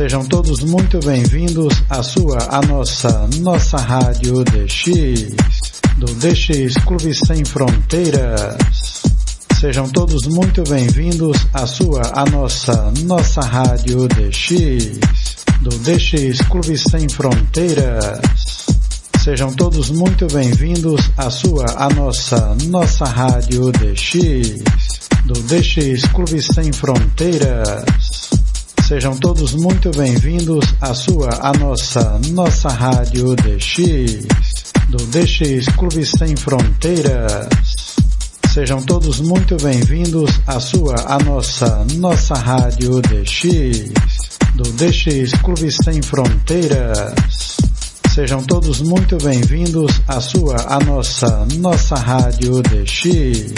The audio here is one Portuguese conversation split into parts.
Sejam todos muito bem-vindos à nossa rádio DX, do DX Clube Sem Fronteiras. Sejam todos muito bem-vindos à nossa rádio DX, do DX Clube Sem Fronteiras. Sejam todos muito bem-vindos à nossa rádio DX, do DX Clube Sem Fronteiras. Sejam todos muito bem-vindos à nossa rádio DX, do DX Clube Sem Fronteiras. Sejam todos muito bem-vindos à nossa rádio DX, do DX Clube Sem Fronteiras. Sejam todos muito bem-vindos à nossa rádio DX,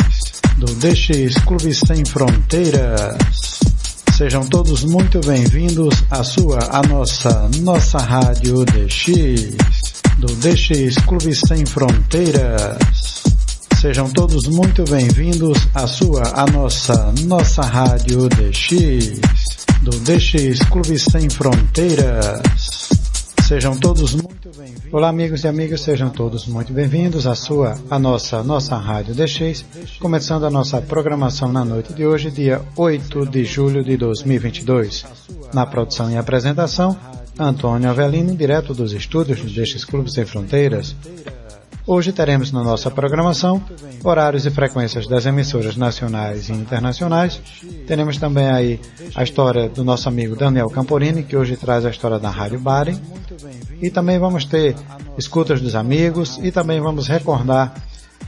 do DX Clube Sem Fronteiras. Sejam todos muito bem-vindos à nossa rádio DX, do DX Clube Sem Fronteiras. Sejam todos muito bem-vindos à nossa rádio DX, do DX Clube Sem Fronteiras. Sejam todos muito bem-vindos. Olá, amigos e amigas, sejam todos muito bem-vindos à nossa rádio DX, começando a nossa programação na noite de hoje, dia 8 de julho de 2022. Na produção e apresentação, Antônio Avelino, direto dos estúdios do DX Clube Sem Fronteiras. Hoje teremos na nossa programação horários e frequências das emissoras nacionais e internacionais. Teremos também aí a história do nosso amigo Daniel Camporini, que hoje traz a história da Rádio Bari. E também vamos ter escutas dos amigos e também vamos recordar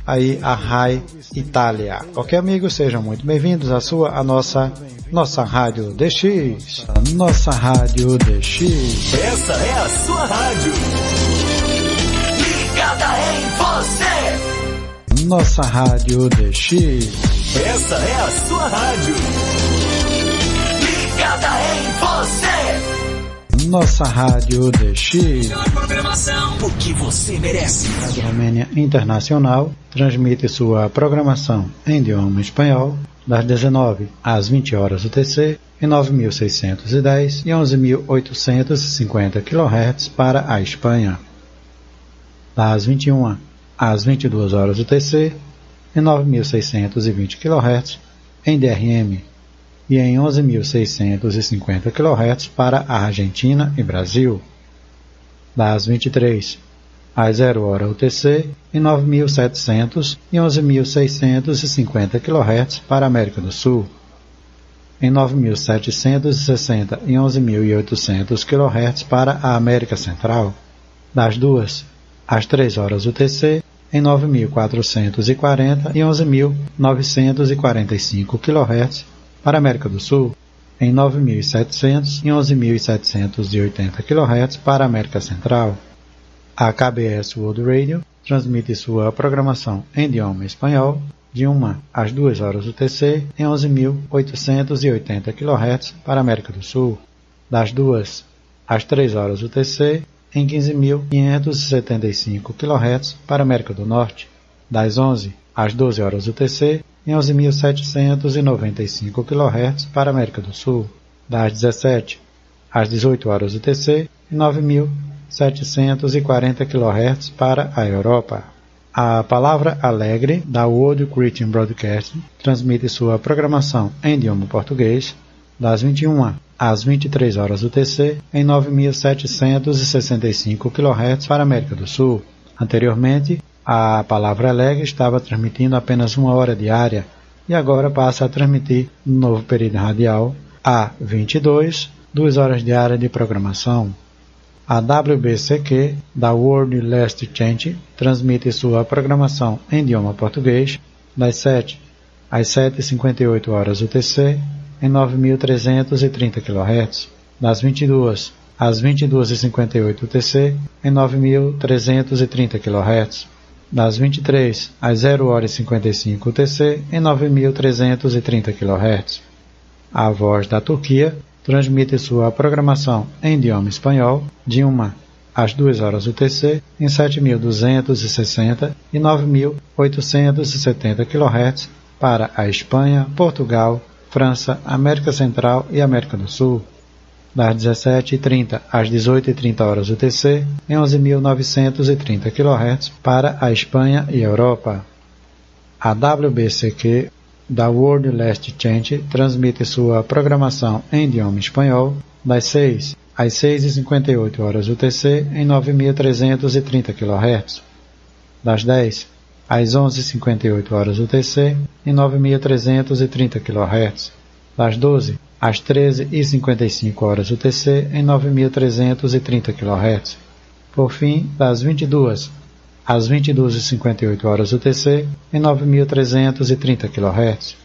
aí a RAI Itália. Ok, amigos? Sejam muito bem-vindos à nossa rádio DX. Nossa rádio DX. Essa é a sua rádio. Ligada em você. Nossa rádio DX. Essa é a sua rádio. Ligada em você. Nossa rádio DX. A programação, o que você merece. A Rádio Romênia Internacional transmite sua programação em idioma espanhol das 19 às 20 horas UTC em 9.610 e 11.850 kHz para a Espanha. Das 21 às 22 horas UTC em 9.620 kHz em DRM e em 11.650 kHz para a Argentina e Brasil. Das 23 às 0 hora UTC em 9.700 e 11.650 kHz para a América do Sul. Em 9.760 e 11.800 kHz para a América Central. Das 2 às 3 horas UTC em 9.440 e 11.945 kHz para a América do Sul, em 9.700 e 11.780 kHz para a América Central. A KBS World Radio transmite sua programação em idioma espanhol de 1 às 2 horas UTC em 11.880 kHz para a América do Sul, das 2 às 3 horas UTC em 15.575 kHz para a América do Norte, das 11 às 12 horas UTC em 11.795 kHz para a América do Sul, das 17 às 18 horas UTC em 9.740 kHz para a Europa. A Palavra Alegre, da World Christian Broadcasting, transmite sua programação em idioma português das 21 às 23 horas UTC em 9.765 kHz para a América do Sul. Anteriormente, a Palavra Alegre estava transmitindo apenas 1 hora diária e agora passa a transmitir no novo período radial A22, 2 horas diárias de programação. A WBCQ, da World Last Chance, transmite sua programação em idioma português das 7 às 7h58 horas UTC em 9.330 kHz, das 22 às 22h58 UTC em 9.330 kHz, das 23 às 0h55 UTC em 9.330 kHz. A Voz da Turquia transmite sua programação em idioma espanhol de 1 às 2 horas UTC em 7.260 e 9.870 kHz para a Espanha, Portugal, França, América Central e América do Sul. das 17h30 às 18h30 UTC, em 11.930 kHz para a Espanha e Europa. A WBCQ, da World Last Chance, transmite sua programação em idioma espanhol das 6 às 6h58 UTC, em 9.330 kHz. Das 10 às 11h58 UTC, em 9.330 kHz. Das 12 às 13h55 UTC, em 9.330 kHz. Por fim, das 22 às 22h58 UTC, em 9.330 kHz.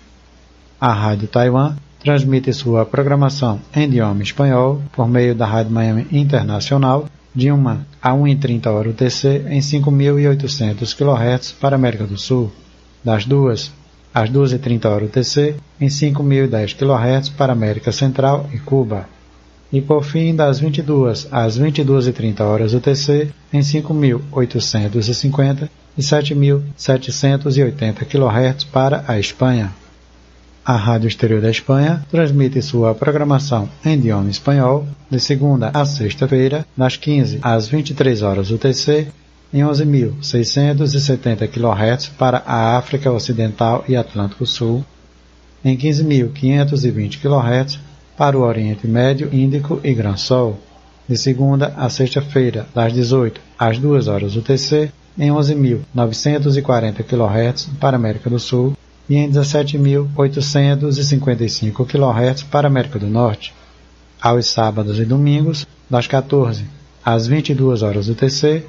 A Rádio Taiwan transmite sua programação em idioma espanhol por meio da Rádio Miami Internacional de 1 a 1h30 UTC em 5.800 kHz para a América do Sul, das 2 às 12h30 UTC em 5.010 kHz para a América Central e Cuba, e por fim das 22 às 22h30 UTC em 5.850 e 7.780 kHz para a Espanha. A Rádio Exterior da Espanha transmite sua programação em idioma espanhol de segunda a sexta-feira, das 15 às 23 horas UTC, em 11.670 kHz para a África Ocidental e Atlântico Sul, em 15.520 kHz para o Oriente Médio, Índico e Gran Sol, de segunda a sexta-feira, das 18 às 2 horas UTC, em 11.940 kHz para a América do Sul, e em 17.855 kHz para a América do Norte. Aos sábados e domingos, das 14 às 22 horas UTC,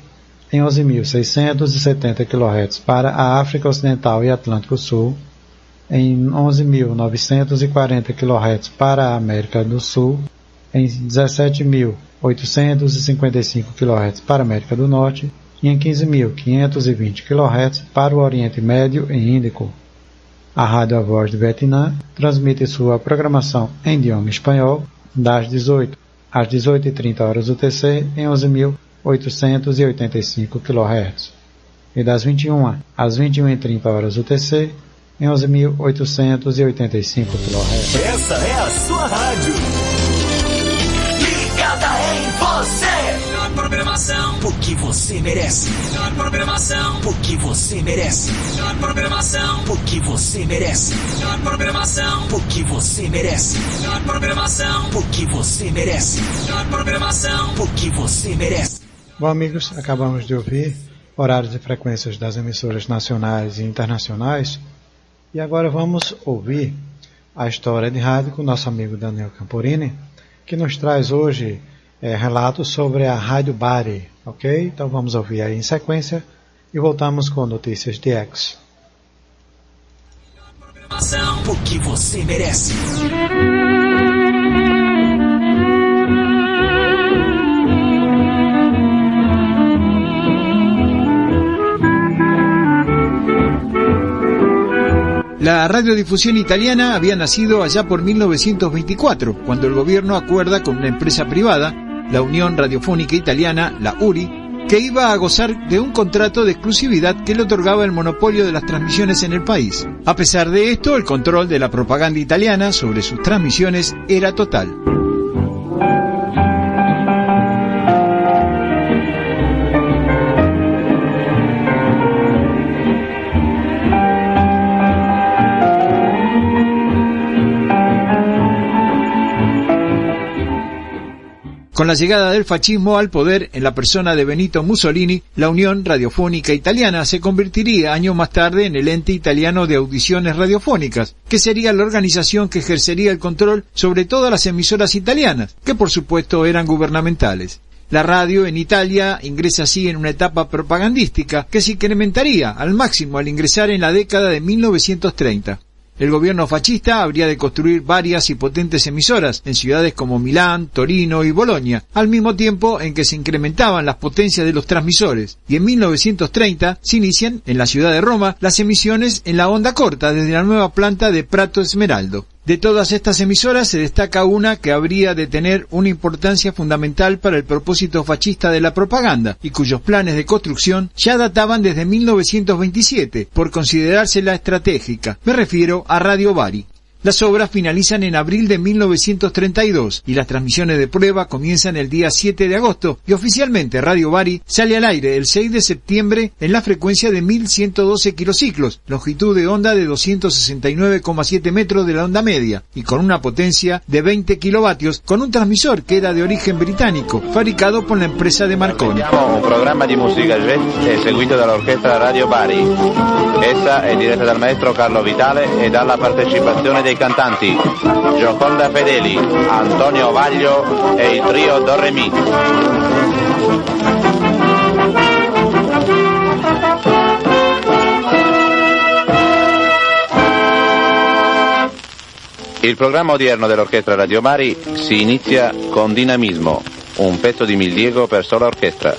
em 11.670 kHz para a África Ocidental e Atlântico Sul, em 11.940 kHz para a América do Sul, em 17.855 kHz para a América do Norte e em 15.520 kHz para o Oriente Médio e Índico. A Rádio A Voz do Vietnã transmite sua programação em idioma espanhol das 18 às 18h30 UTC em 11.885 kHz e das 21 às 21h30 UTC em 11.885 kHz. Essa é a sua rádio. Ligada em você. Melhor programação. O que você merece. Melhor programação. O que você merece. Melhor programação. O que você merece. Melhor programação. O que você merece. Melhor programação. O que você merece. Melhor programação. O que você merece. Bom, amigos, acabamos de ouvir horários e frequências das emissoras nacionais e internacionais. E agora vamos ouvir a história de rádio com o nosso amigo Daniel Camporini, que nos traz hoje relatos sobre a Rádio Bari, ok? Então vamos ouvir aí em sequência e voltamos com notícias de X. O que você merece. La radiodifusión italiana había nacido allá por 1924, cuando el gobierno acuerda con una empresa privada, la Unión Radiofónica Italiana, la URI, que iba a gozar de un contrato de exclusividad que le otorgaba el monopolio de las transmisiones en el país. A pesar de esto, el control de la propaganda italiana sobre sus transmisiones era total. Con la llegada del fascismo al poder en la persona de Benito Mussolini, la Unión Radiofónica Italiana se convertiría años más tarde en el ente italiano de audiciones radiofónicas, que sería la organización que ejercería el control sobre todas las emisoras italianas, que por supuesto eran gubernamentales. La radio en Italia ingresa así en una etapa propagandística que se incrementaría al máximo al ingresar en la década de 1930. El gobierno fascista habría de construir varias y potentes emisoras en ciudades como Milán, Torino y Bolonia, al mismo tiempo en que se incrementaban las potencias de los transmisores, y en 1930 se inician, en la ciudad de Roma, las emisiones en la onda corta desde la nueva planta de Prato Smeraldo. De todas estas emisoras se destaca una que habría de tener una importancia fundamental para el propósito fascista de la propaganda y cuyos planes de construcción ya databan desde 1927 por considerársela estratégica. Me refiero a Radio Bari. Las obras finalizan en abril de 1932 y las transmisiones de prueba comienzan el día 7 de agosto y oficialmente Radio Bari sale al aire el 6 de septiembre en la frecuencia de 1112 kilociclos, longitud de onda de 269,7 metros de la onda media y con una potencia de 20 kilovatios con un transmisor que era de origen británico, fabricado por la empresa de Marconi. Un programa di musica jazz eseguito dall'orchestra Radio Bari. Essa è diretta dal maestro Carlo Vitale e dalla partecipazione dei cantanti Gioconda Fedeli, Antonio Vaglio e il trio Do Re Mi. Il programma odierno dell'orchestra Radio Bari si inizia con Dinamismo, un pezzo di Mildiego per sola orchestra.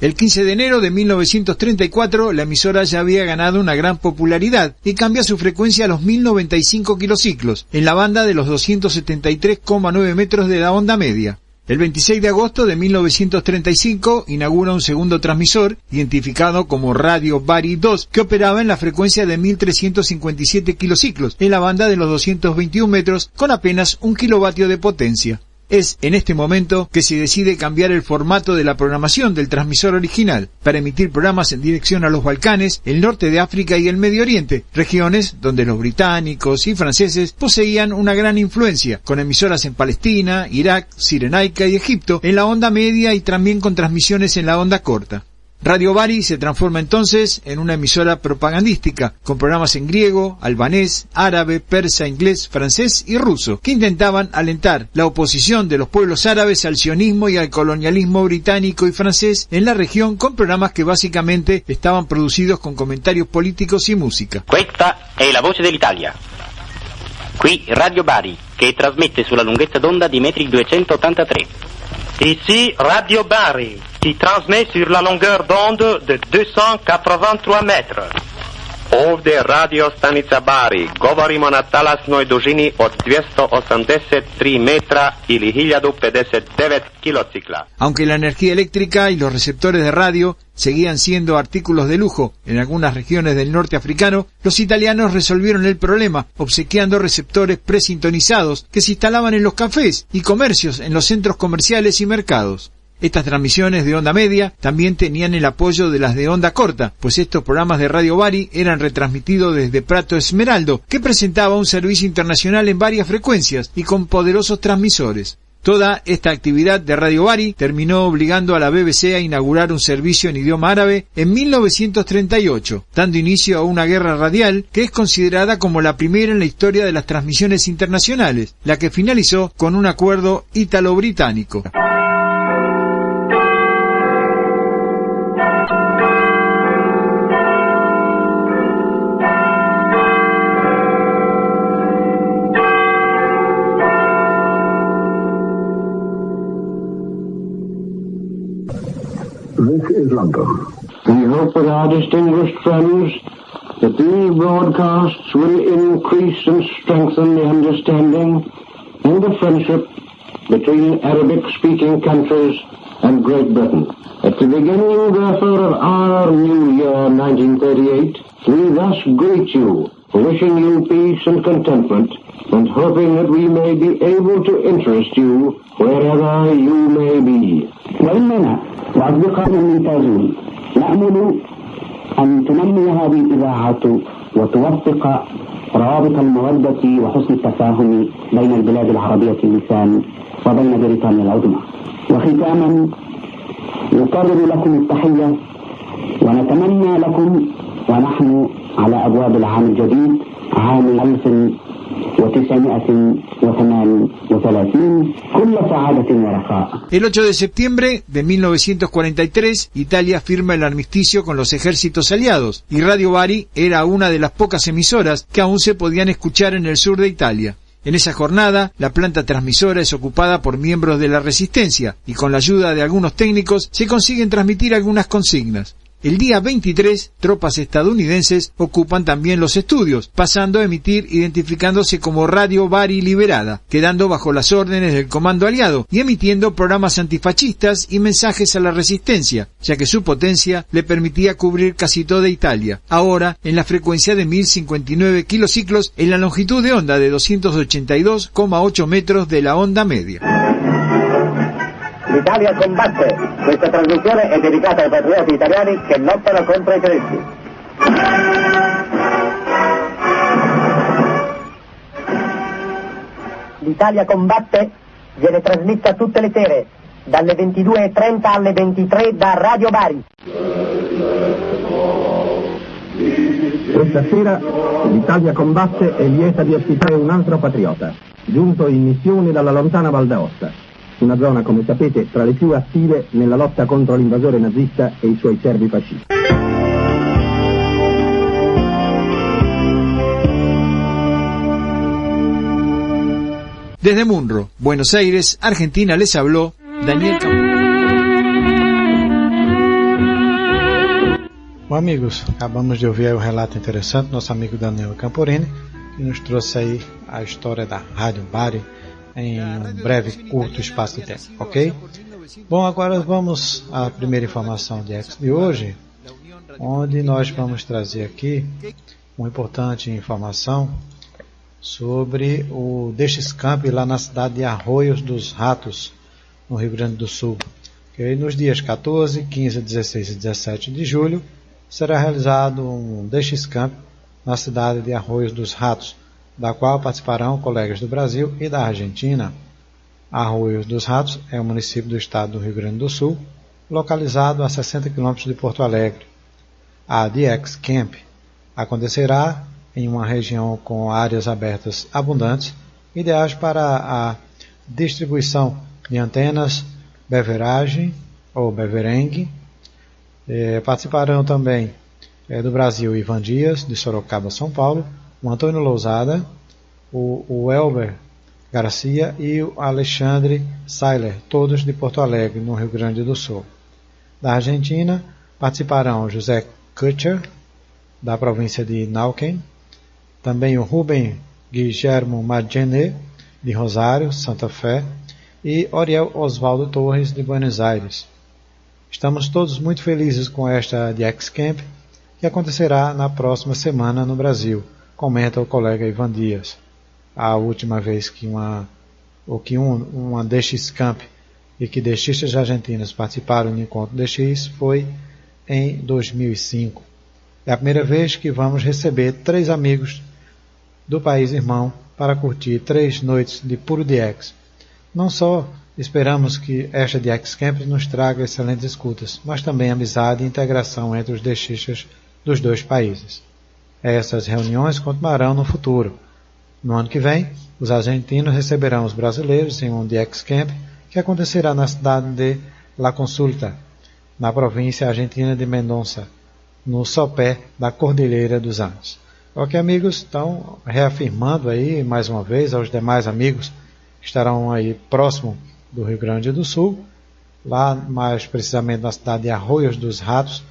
El 15 de enero de 1934 la emisora ya había ganado una gran popularidad y cambia su frecuencia a los 1095 kilociclos, en la banda de los 273,9 metros de la onda media. El 26 de agosto de 1935 inaugura un segundo transmisor, identificado como Radio Bari 2, que operaba en la frecuencia de 1357 kilociclos, en la banda de los 221 metros, con apenas 1 kilovatio de potencia. Es en este momento que se decide cambiar el formato de la programación del transmisor original para emitir programas en dirección a los Balcanes, el norte de África y el Medio Oriente, regiones donde los británicos y franceses poseían una gran influencia, con emisoras en Palestina, Irak, Cirenaica y Egipto en la onda media y también con transmisiones en la onda corta. Radio Bari se transforma entonces en una emisora propagandística, con programas en griego, albanés, árabe, persa, inglés, francés y ruso, que intentaban alentar la oposición de los pueblos árabes al sionismo y al colonialismo británico y francés en la región, con programas que básicamente estaban producidos con comentarios políticos y música. Questa è la voce dell'Italia. Qui Radio Bari, che trasmette sulla lunghezza d'onda di metri 283. Ici Radio Bari, qui transmet sur la longueur d'onde de 283 mètres. Ovdje radio stanica Bari, govorimo na talasnoj dužini od 283 metra ili 1059 kilocikla. Aunque la energía eléctrica y los receptores de radio seguían siendo artículos de lujo en algunas regiones del norte africano, los italianos resolvieron el problema obsequiando receptores presintonizados que se instalaban en los cafés y comercios en los centros comerciales y mercados. Estas transmisiones de onda media también tenían el apoyo de las de onda corta, pues estos programas de Radio Bari eran retransmitidos desde Prato Esmeraldo, que presentaba un servicio internacional en varias frecuencias y con poderosos transmisores. Toda esta actividad de Radio Bari terminó obligando a la BBC a inaugurar un servicio en idioma árabe en 1938, dando inicio a una guerra radial que es considerada como la primera en la historia de las transmisiones internacionales, la que finalizó con un acuerdo ítalo-británico. This is London. We hope with our distinguished friends that these broadcasts will increase and strengthen the understanding and the friendship between Arabic-speaking countries and Great Britain. At the beginning, therefore, of our new year, 1938, we thus greet you, wishing you peace and contentment, and hoping that we may be able to interest you wherever you may be. وأصدقائنا الممتازون نأمل أن تنمي هذه الإذاعة وتوثق روابط المودة وحسن التفاهم بين البلاد العربية اللسان وبين بريطانيا العظمى. وختاما نكرر لكم التحية ونتمنى لكم ونحن على أبواب العام الجديد عام 1939 38 كل سعادة ورخاء. El 8 de septiembre de 1943, Italia firma el armisticio con los ejércitos aliados, y Radio Bari era una de las pocas emisoras que aún se podían escuchar en el sur de Italia. En esa jornada, la planta transmisora es ocupada por miembros de la resistencia, y con la ayuda de algunos técnicos se consiguen transmitir algunas consignas. El día 23, tropas estadounidenses ocupan también los estudios, pasando a emitir identificándose como Radio Bari Liberada, quedando bajo las órdenes del comando aliado y emitiendo programas antifascistas y mensajes a la resistencia, ya que su potencia le permitía cubrir casi toda Italia, ahora en la frecuencia de 1059 kilociclos en la longitud de onda de 282,8 metros de la onda media. L'Italia combatte. Questa trasmissione è dedicata ai patrioti italiani che lottano contro i tedeschi. L'Italia combatte viene trasmessa tutte le sere, dalle 22:30 alle 23 da Radio Bari. Questa sera l'Italia combatte è lieta di ospitare un altro patriota, giunto in missione dalla lontana Val d'Aosta. Una zona, come sapete, tra le più attive nella lotta contro l'invasore nazista e i suoi servi fascisti. Desde Munro, Buenos Aires, Argentina, les habló Daniel Bom, amigos, acabamos de ouvir o relato interessante do nosso amigo Daniel Camporini, que nos trouxe aí a história da Rádio Bari em um breve, curto espaço de tempo, ok? Bom, agora vamos à primeira informação de hoje, onde nós vamos trazer aqui uma importante informação sobre o DXCamp lá na cidade de Arroios dos Ratos, no Rio Grande do Sul. Okay? Nos dias 14, 15, 16 e 17 de julho, será realizado um DXCamp na cidade de Arroios dos Ratos, da qual participarão colegas do Brasil e da Argentina. Arroios dos Ratos é um município do estado do Rio Grande do Sul, localizado a 60 km de Porto Alegre. A DXCamp acontecerá em uma região com áreas abertas abundantes, ideais para a distribuição de antenas, beveragem ou beverengue. Participarão também do Brasil Ivan Dias, de Sorocaba, São Paulo, o Antônio Lousada, o Elber Garcia e o Alexandre Seiler, todos de Porto Alegre, no Rio Grande do Sul. Da Argentina, participarão José Kutcher, da província de Neuquén, também o Rubem Guillermo Madjené, de Rosário, Santa Fé, e Oriel Osvaldo Torres, de Buenos Aires. Estamos todos muito felizes com esta DXCamp, que acontecerá na próxima semana no Brasil, comenta o colega Ivan Dias. A última vez que uma DXCamp e que DXistas argentinos participaram do encontro DX foi em 2005. É a primeira vez que vamos receber 3 amigos do país irmão para curtir 3 noites de puro DX. Não só esperamos que esta DXCamp nos traga excelentes escutas, mas também amizade e integração entre os DXistas dos 2 países. Essas reuniões continuarão no futuro. No ano que vem, os argentinos receberão os brasileiros em um DXCamp que acontecerá na cidade de La Consulta, na província argentina de Mendoza, no sopé da Cordilheira dos Andes. Ok, amigos? Então, reafirmando aí mais uma vez aos demais amigos que estarão aí próximo do Rio Grande do Sul, lá mais precisamente na cidade de Arroios dos Ratos,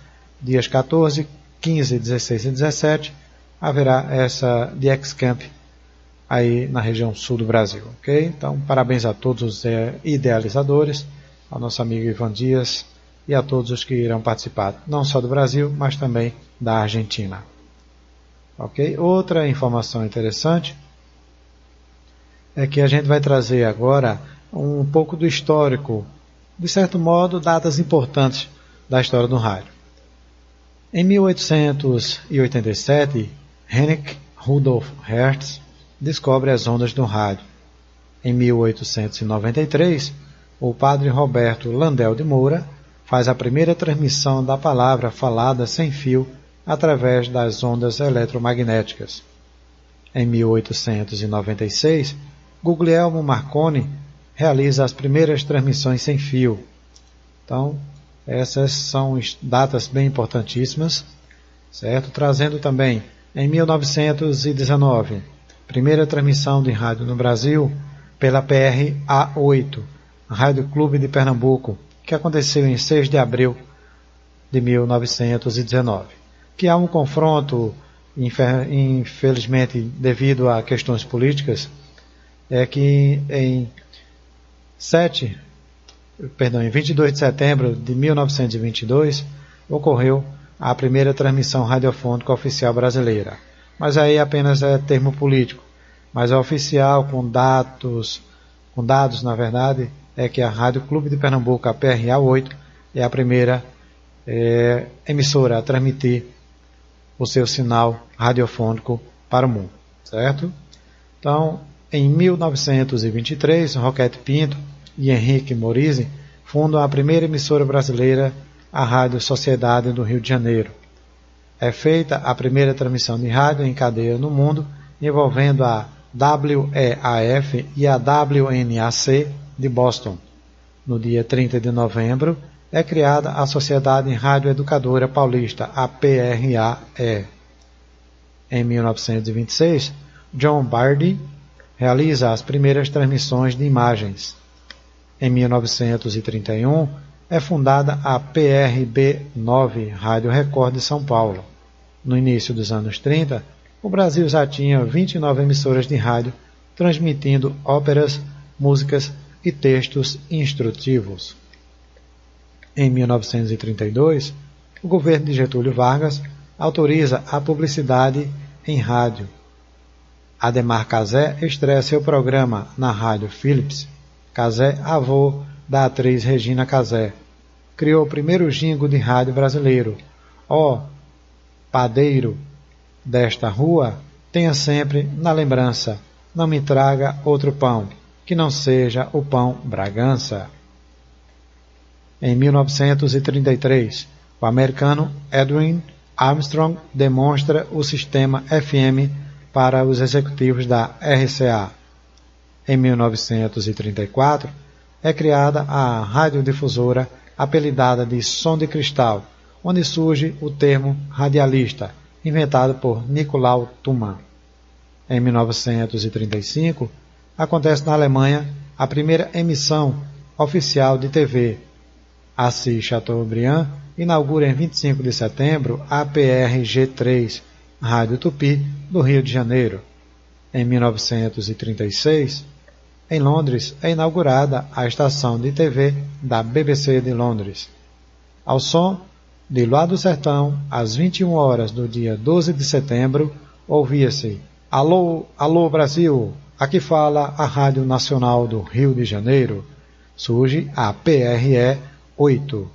dias 14, 15, 16 e 17, haverá essa DXCamp aí na região sul do Brasil, ok? Então, parabéns a todos os idealizadores, ao nosso amigo Ivan Dias e a todos os que irão participar, não só do Brasil, mas também da Argentina. Ok? Outra informação interessante é que a gente vai trazer agora um pouco do histórico, de certo modo, datas importantes da história do rádio. Em 1887, Heinrich Rudolf Hertz descobre as ondas do rádio. Em 1893, o padre Roberto Landel de Moura faz a primeira transmissão da palavra falada sem fio através das ondas eletromagnéticas. Em 1896, Guglielmo Marconi realiza as primeiras transmissões sem fio. Então, essas são datas bem importantíssimas, certo? Trazendo também, em 1919, primeira transmissão de rádio no Brasil pela PRA8, Rádio Clube de Pernambuco, que aconteceu em 6 de abril de 1919. Que há um confronto, infelizmente devido a questões políticas, é que em 22 de setembro de 1922 ocorreu a primeira transmissão radiofônica oficial brasileira. Mas aí apenas é termo político. Mas a oficial, com dados na verdade, é que a Rádio Clube de Pernambuco, a PRA8, é a primeira emissora a transmitir o seu sinal radiofônico para o mundo, certo? Então, em 1923, Roquete Pinto e Henrique Morizzi fundam a primeira emissora brasileira, a Rádio Sociedade do Rio de Janeiro. É feita a primeira transmissão de rádio em cadeia no mundo, envolvendo a WEAF e a WNAC de Boston. No dia 30 de novembro, é criada a Sociedade Radioeducadora Paulista, a PRAE. Em 1926, John Bardi realiza as primeiras transmissões de imagens. Em 1931, é fundada a PRB9, Rádio Record de São Paulo. No início dos anos 30, o Brasil já tinha 29 emissoras de rádio, transmitindo óperas, músicas e textos instrutivos. Em 1932, o governo de Getúlio Vargas autoriza a publicidade em rádio. Ademar Cazé estreia seu programa na Rádio Philips. Cazé, avô da atriz Regina Cazé, criou o primeiro jingle de rádio brasileiro. Ó, padeiro desta rua, tenha sempre na lembrança, não me traga outro pão, que não seja o pão Bragança. Em 1933, o americano Edwin Armstrong demonstra o sistema FM para os executivos da RCA. Em 1934, é criada a radiodifusora apelidada de Som de Cristal, onde surge o termo radialista, inventado por Nicolau Thumann. Em 1935, acontece na Alemanha a primeira emissão oficial de TV. Assis Chateaubriand inaugura em 25 de setembro a PRG3, Rádio Tupi, do Rio de Janeiro. Em 1936, em Londres, é inaugurada a estação de TV da BBC de Londres. Ao som de Luar do Sertão, às 21 horas do dia 12 de setembro, ouvia-se: Alô, alô Brasil, aqui fala a Rádio Nacional do Rio de Janeiro. Surge a PRE-8,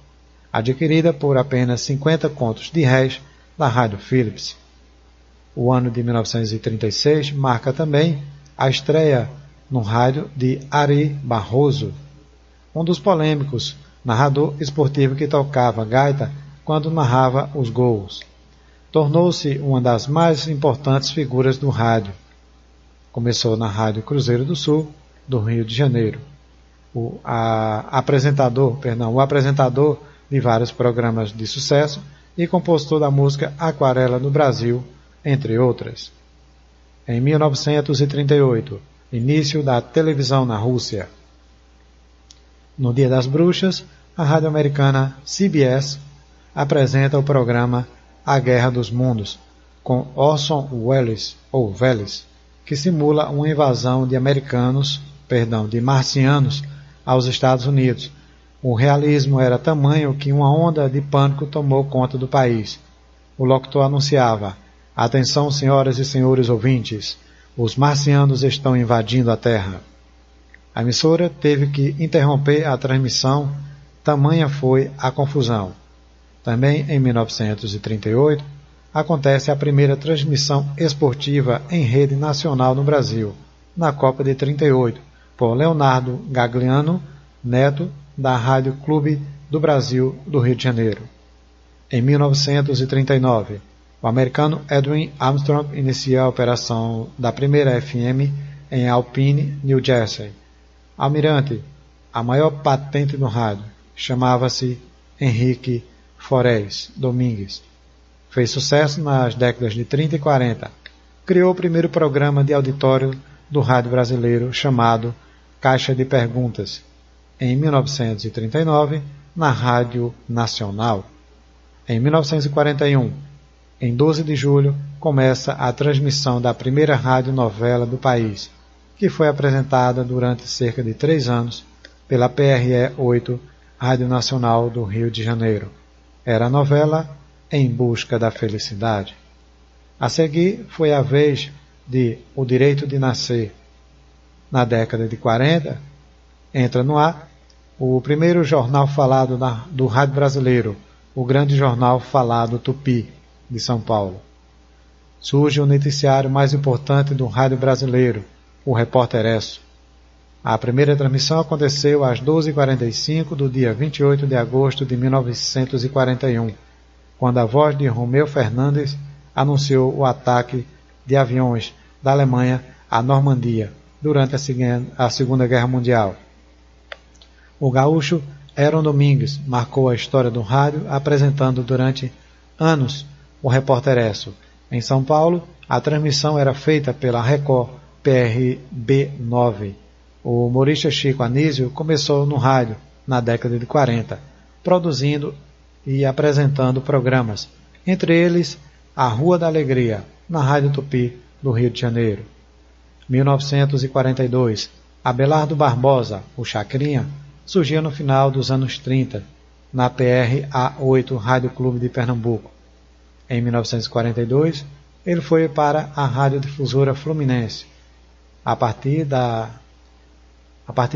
adquirida por apenas 50 contos de réis da Rádio Philips. O ano de 1936 marca também a estreia no rádio de Ari Barroso, um dos polêmicos, narrador esportivo que tocava gaita quando narrava os gols. Tornou-se uma das mais importantes figuras do rádio. Começou na Rádio Cruzeiro do Sul, do Rio de Janeiro. O apresentador de vários programas de sucesso e compositor da música Aquarela no Brasil, entre outras. Em 1938, início da televisão na Rússia. No Dia das Bruxas, a rádio americana CBS apresenta o programa A Guerra dos Mundos, com Orson Welles, que simula uma invasão de marcianos aos Estados Unidos. O realismo era tamanho que uma onda de pânico tomou conta do país. O locutor anunciava: atenção, senhoras e senhores ouvintes, os marcianos estão invadindo a Terra. A emissora teve que interromper a transmissão, tamanha foi a confusão. Também em 1938, acontece a primeira transmissão esportiva em rede nacional no Brasil, na Copa de 38, por Leonardo Gagliano Neto, da Rádio Clube do Brasil do Rio de Janeiro. Em 1939, o americano Edwin Armstrong inicia a operação da primeira FM em Alpine, New Jersey. Almirante, a maior patente no rádio, chamava-se Henrique Forés Domingues. Fez sucesso nas décadas de 30 e 40. Criou o primeiro programa de auditório do rádio brasileiro chamado Caixa de Perguntas, em 1939, na Rádio Nacional. Em 1941, em 12 de julho, começa a transmissão da primeira radionovela do país, que foi apresentada durante cerca de 3 anos pela PRE 8, Rádio Nacional do Rio de Janeiro. Era a novela Em Busca da Felicidade. A seguir foi a vez de O Direito de Nascer. Na década de 40, entra no ar o primeiro jornal falado do rádio brasileiro, o grande jornal falado Tupi, de São Paulo. Surge o noticiário mais importante do rádio brasileiro, o Repórter Esso. A primeira transmissão aconteceu às 12h45 do dia 28 de agosto de 1941, quando a voz de Romeu Fernandes anunciou o ataque de aviões da Alemanha à Normandia durante a Segunda Guerra Mundial. O gaúcho Heron Domingues marcou a história do rádio apresentando durante anos o Repórter Esso. Em São Paulo, a transmissão era feita pela Record PRB9. O humorista Chico Anísio começou no rádio na década de 40, produzindo e apresentando programas, entre eles A Rua da Alegria, na Rádio Tupi, do Rio de Janeiro. 1942, Abelardo Barbosa, o Chacrinha, surgiu no final dos anos 30, na PRA8 Rádio Clube de Pernambuco. Em 1942, ele foi para a Radiodifusora Fluminense. A partir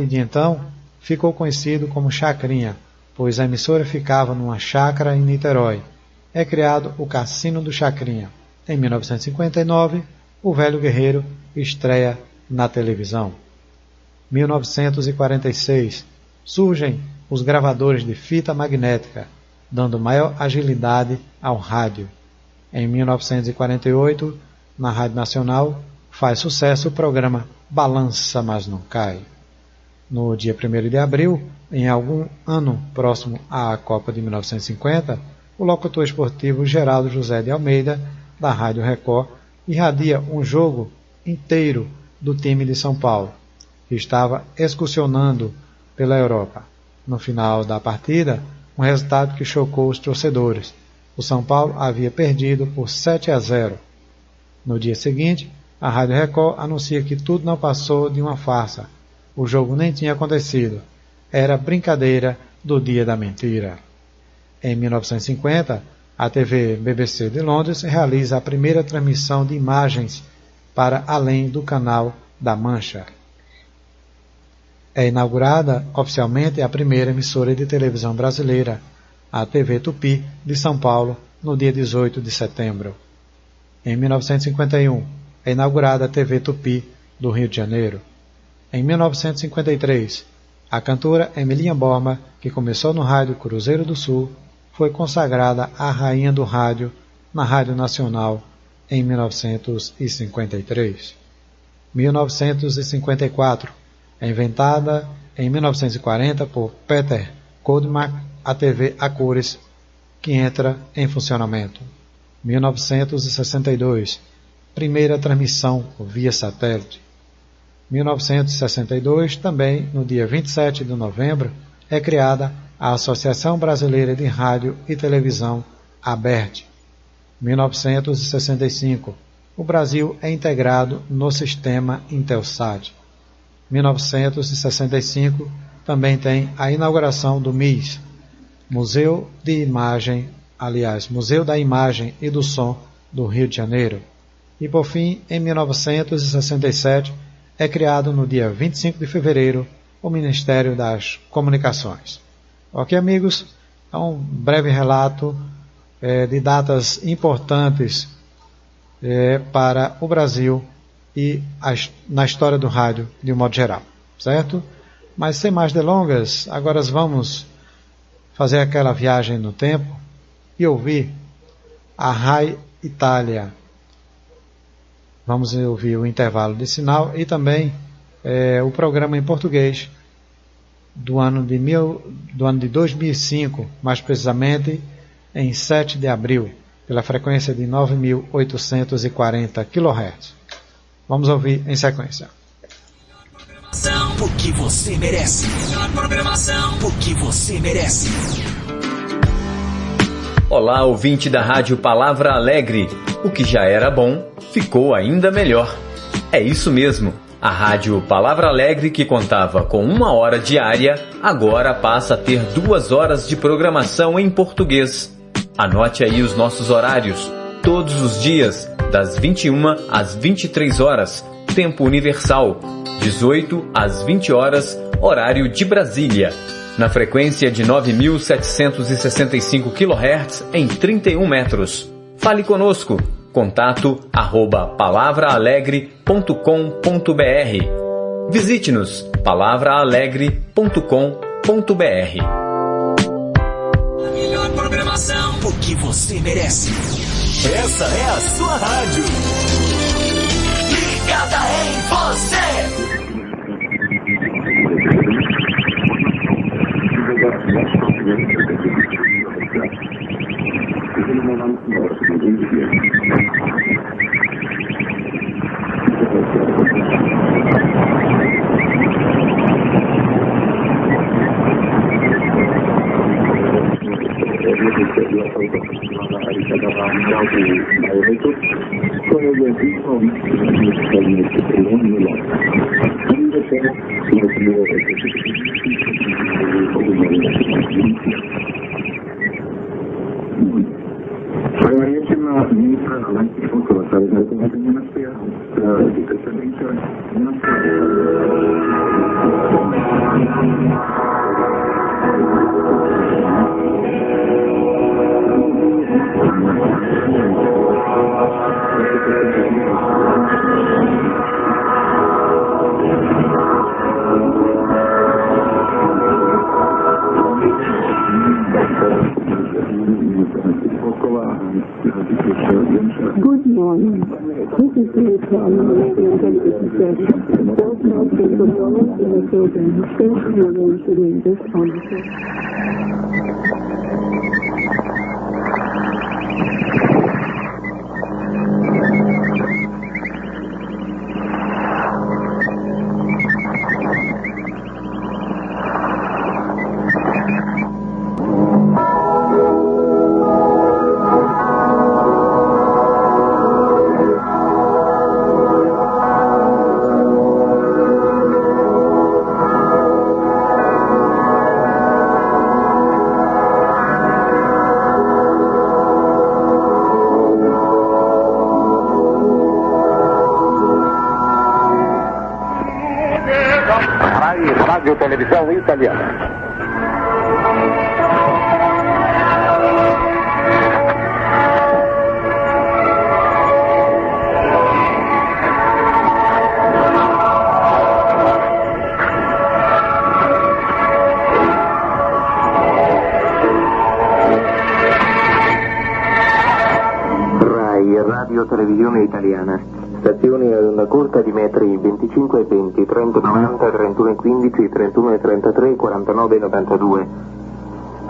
de então, ficou conhecido como Chacrinha, pois a emissora ficava numa chácara em Niterói. É criado o Cassino do Chacrinha. Em 1959, o Velho Guerreiro estreia na televisão. 1946, surgem os gravadores de fita magnética, dando maior agilidade ao rádio. Em 1948, na Rádio Nacional, faz sucesso o programa Balança Mas Não Cai. No dia 1º de abril, em algum ano próximo à Copa de 1950, o locutor esportivo Geraldo José de Almeida, da Rádio Record, irradia um jogo inteiro do time de São Paulo, que estava excursionando pela Europa. No final da partida, um resultado que chocou os torcedores. O São Paulo havia perdido por 7-0. No dia seguinte, a Rádio Record anuncia que tudo não passou de uma farsa. O jogo nem tinha acontecido. Era brincadeira do dia da mentira. Em 1950, a TV BBC de Londres realiza a primeira transmissão de imagens para além do Canal da Mancha. É inaugurada oficialmente a primeira emissora de televisão brasileira, a TV Tupi de São Paulo, no dia 18 de setembro. Em 1951, é inaugurada a TV Tupi do Rio de Janeiro. Em 1953, a cantora Emilinha Borma, que começou no rádio Cruzeiro do Sul, foi consagrada a rainha do rádio na Rádio Nacional em 1953. 1954, é inventada em 1940 por Peter Kodmak a TV a cores, que entra em funcionamento. 1962, primeira transmissão via satélite. 1962, também no dia 27 de novembro, é criada a Associação Brasileira de Rádio e Televisão, ABERT. 1965, o Brasil é integrado no sistema Intelsat. 1965, também tem a inauguração do MIS, Museu da Imagem e do Som do Rio de Janeiro. E por fim, em 1967, é criado no dia 25 de fevereiro o Ministério das Comunicações. Ok, amigos? É um breve relato de datas importantes para o Brasil e na história do rádio de um modo geral, certo? Mas sem mais delongas, agora vamos fazer aquela viagem no tempo e ouvir a Rai Itália, Vamos ouvir o intervalo de sinal e também o programa em português do ano de 2005, mais precisamente em 7 de abril, pela frequência de 9.840 kHz. Vamos ouvir em sequência. O que você merece. Melhor programação. O que você merece. Olá, ouvinte da Rádio Palavra Alegre. O que já era bom, ficou ainda melhor. É isso mesmo. A Rádio Palavra Alegre, que contava com 1 hora diária, agora passa a ter 2 horas de programação em português. Anote aí os nossos horários. Todos os dias, das 21 às 23 horas, tempo universal. 18 às 20 horas, horário de Brasília. Na frequência de 9.765 kHz em 31 metros. Fale conosco. Contato @palavraAlegre.com.br. Visite-nos palavraAlegre.com.br. A melhor programação. O que você merece. Essa é a sua rádio. Ligada em você. Good morning. This is the television station. Broadcasting from Lawrence in the program. Station you're going to read this on the show. Radio Televisione Italiana. RAI, Radio Televisione Italiana. Stazioni ad onda corta di metri 25 e 20, 30 90, 31 e 15, 31 e 33, 49 e 92.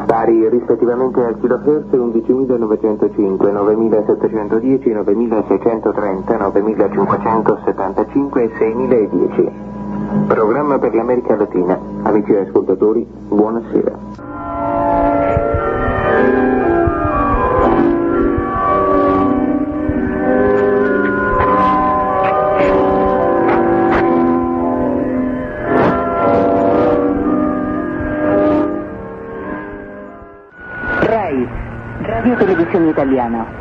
Pari rispettivamente al kHz 11.905, 9.710, 9.630, 9.575 e 6.010. Programma per l'America Latina. Amici ascoltatori, buonasera. Radio Televisione Italiana.